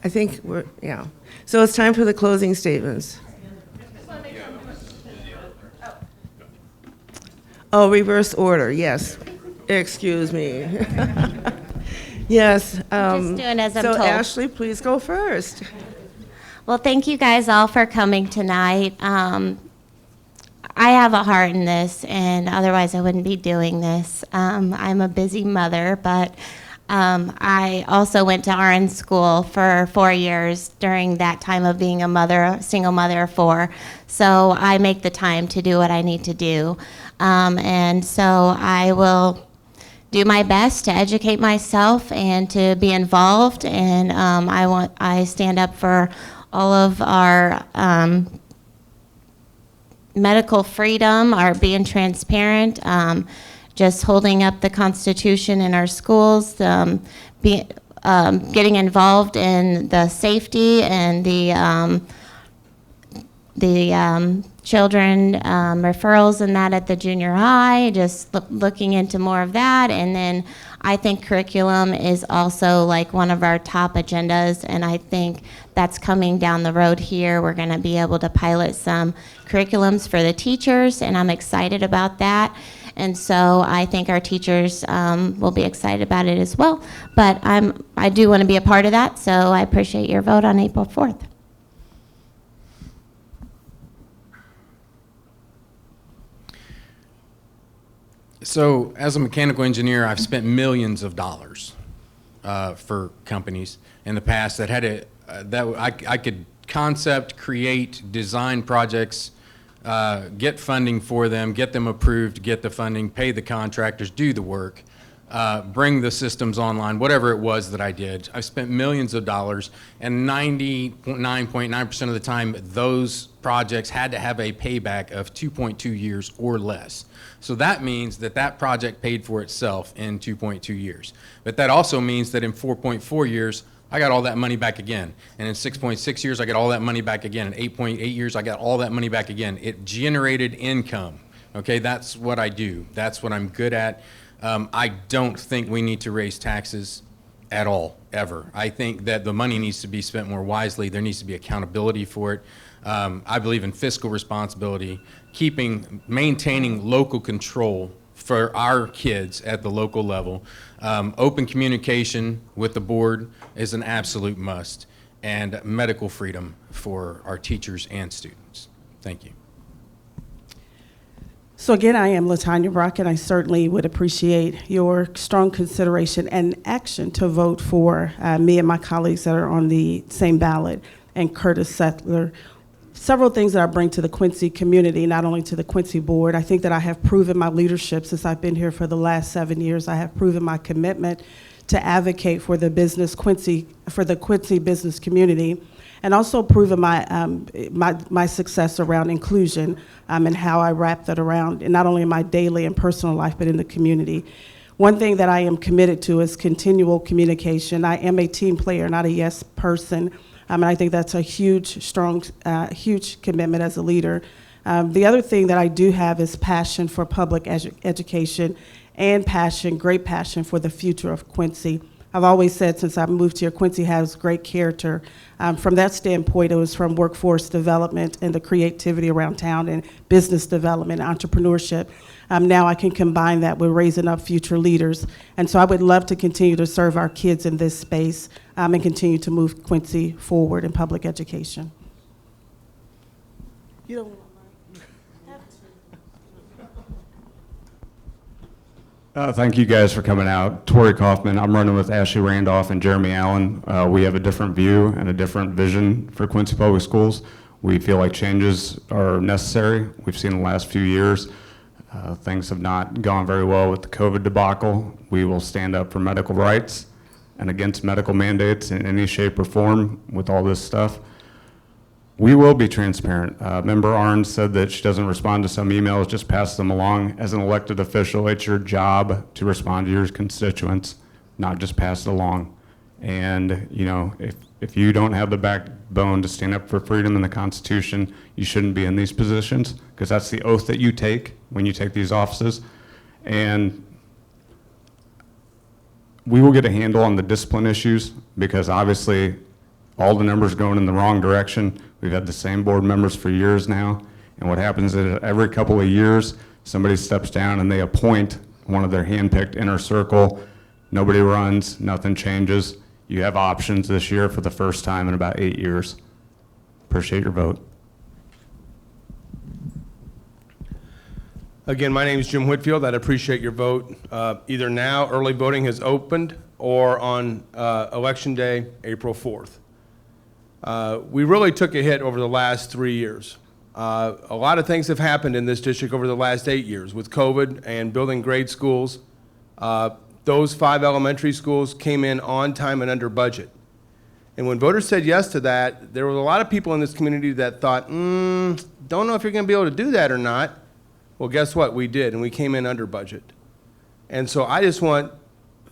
I think yeah. So it's time for the closing statements. Oh, reverse order, yes. Excuse me. Yes. Just doing as I'm so told. Ashley, please go first. Well, thank you guys all for coming tonight. I have a heart in this, and otherwise I wouldn't be doing this. I'm a busy mother, but I also went to RN school for 4 years during that time of being a mother, a single mother of 4. So I make the time to do what I need to do. And so I will do my best to educate myself and to be involved. And I stand up for all of our medical freedom, our being transparent, just holding up the Constitution in our schools, getting involved in the safety and the children referrals and that at the junior high, just looking into more of that. And then I think curriculum is also like one of our top agendas, and I think that's coming down the road here. We're going to be able to pilot some curriculums for the teachers, and I'm excited about that. And so I think our teachers will be excited about it as well. But I do want to be a part of that, so I appreciate your vote on April 4th. So as a mechanical engineer, I've spent millions of dollars for companies in the past that had I could concept, create, design projects, get funding for them, get them approved, get the funding, pay the contractors, do the work, bring the systems online, whatever it was that I did. I spent millions of dollars, and 99.9% of the time, those projects had to have a payback of 2.2 years or less. So that means that that project paid for itself in 2.2 years. But that also means that in 4.4 years, I got all that money back again. And in 6.6 years, I got all that money back again. In 8.8 years, I got all that money back again. It generated income. Okay, that's what I do. That's what I'm good at. I don't think we need to raise taxes at all, ever. I think that the money needs to be spent more wisely. There needs to be accountability for it. I believe in fiscal responsibility, maintaining local control for our kids at the local level. Open communication with the board is an absolute must, and medical freedom for our teachers and students. Thank you. So again, I am LaTanya Brock, and I certainly would appreciate your strong consideration and action to vote for me and my colleagues that are on the same ballot, and Curtis Settler. Several things that I bring to the Quincy community, not only to the Quincy board. I think that I have proven my leadership since I've been here for the last 7 years. I have proven my commitment to advocate for the Quincy business community, and also proven my success around inclusion and how I wrap that around, and not only in my daily and personal life, but in the community. One thing that I am committed to is continual communication. I am a team player, not a yes person. And I think that's a huge, strong, huge commitment as a leader. The other thing that I do have is passion for public education and great passion for the future of Quincy. I've always said since I moved here, Quincy has great character. From that standpoint, it was from workforce development and the creativity around town and business development, entrepreneurship. Now I can combine that with raising up future leaders. And so I would love to continue to serve our kids in this space and continue to move Quincy forward in public education. You don't want Thank you guys for coming out. Tori Kaufman, I'm running with Ashley Randolph and Jeremy Allen. We have a different view and a different vision for Quincy Public Schools. We feel like changes are necessary. We've seen the last few years Things have not gone very well with the COVID debacle. We will stand up for medical rights and against medical mandates in any shape or form with all this stuff. We will be transparent. Member Arns said that she doesn't respond to some emails, just pass them along. As an elected official, it's your job to respond to your constituents, not just pass it along. And, you know, if you don't have the backbone to stand up for freedom in the Constitution, you shouldn't be in these positions, because that's the oath that you take when you take these offices. And we will get a handle on the discipline issues, because obviously all the numbers are going in the wrong direction. We've had the same board members for years now, and what happens is every couple of years, somebody steps down and they appoint one of their handpicked inner circle. Nobody runs, nothing changes. You have options this year for the first time in about 8 years. Appreciate your vote. Again, my name is Jim Whitfield. I'd appreciate your vote. Either now, early voting has opened, or on Election Day, April 4th. We really took a hit over the last 3 years. A lot of things have happened in this district over the last 8 years with COVID and building grade schools. Those 5 elementary schools came in on time and under budget. And when voters said yes to that, there were a lot of people in this community that thought, don't know if you're going to be able to do that or not. Well, guess what? We did, and we came in under budget. And so I just would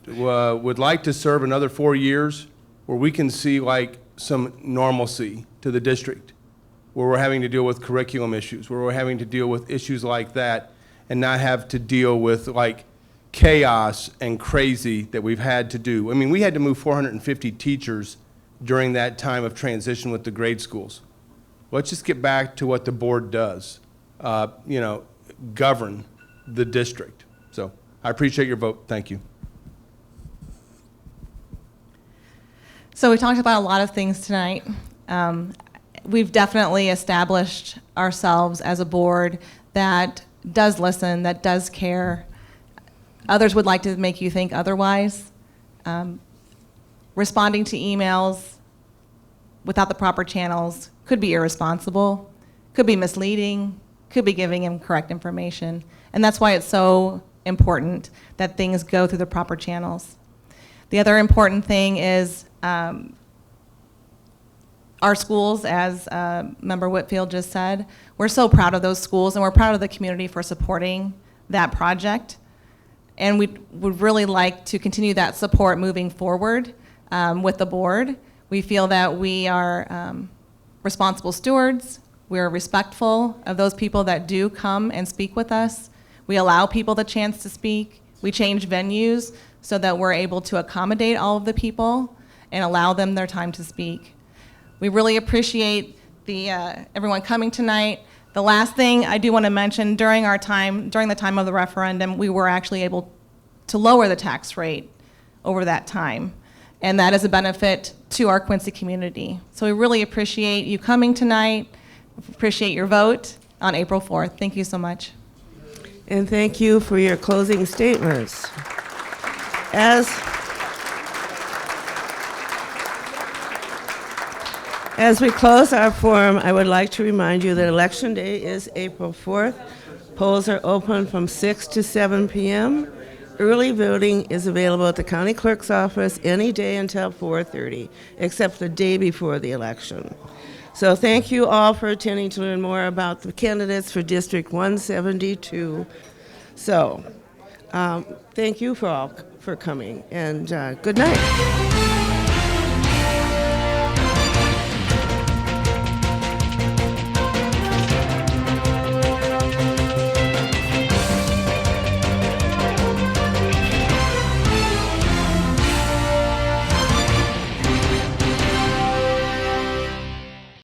like to serve another 4 years where we can see like some normalcy to the district, where we're having to deal with curriculum issues, where we're having to deal with issues like that, and not have to deal with like chaos and crazy that we've had to do. I mean, we had to move 450 teachers during that time of transition with the grade schools. Let's just get back to what the board does, you know, govern the district. So I appreciate your vote. Thank you. So we talked about a lot of things tonight. We've definitely established ourselves as a board that does listen, that does care. Others would like to make you think otherwise. Responding to emails without the proper channels could be irresponsible, could be misleading, could be giving incorrect information. And that's why it's so important that things go through the proper channels. The other important thing is our schools, as Member Whitfield just said, we're so proud of those schools, and we're proud of the community for supporting that project. And we would really like to continue that support moving forward with the board. We feel that we are responsible stewards. We're respectful of those people that do come and speak with us. We allow people the chance to speak. We change venues so that we're able to accommodate all of the people and allow them their time to speak. We really appreciate everyone coming tonight. The last thing I do want to mention, during the time of the referendum, we were actually able to lower the tax rate over that time. And that is a benefit to our Quincy community. So we really appreciate you coming tonight. Appreciate your vote on April 4th. Thank you so much. And thank you for your closing statements. As we close our forum, I would like to remind you that Election Day is April 4th. Polls are open from 6 to 7 p.m. Early voting is available at the county clerk's office any day until 4:30, except the day before the election. So thank you all for attending to learn more about the candidates for District 172. So thank you for coming, and good night.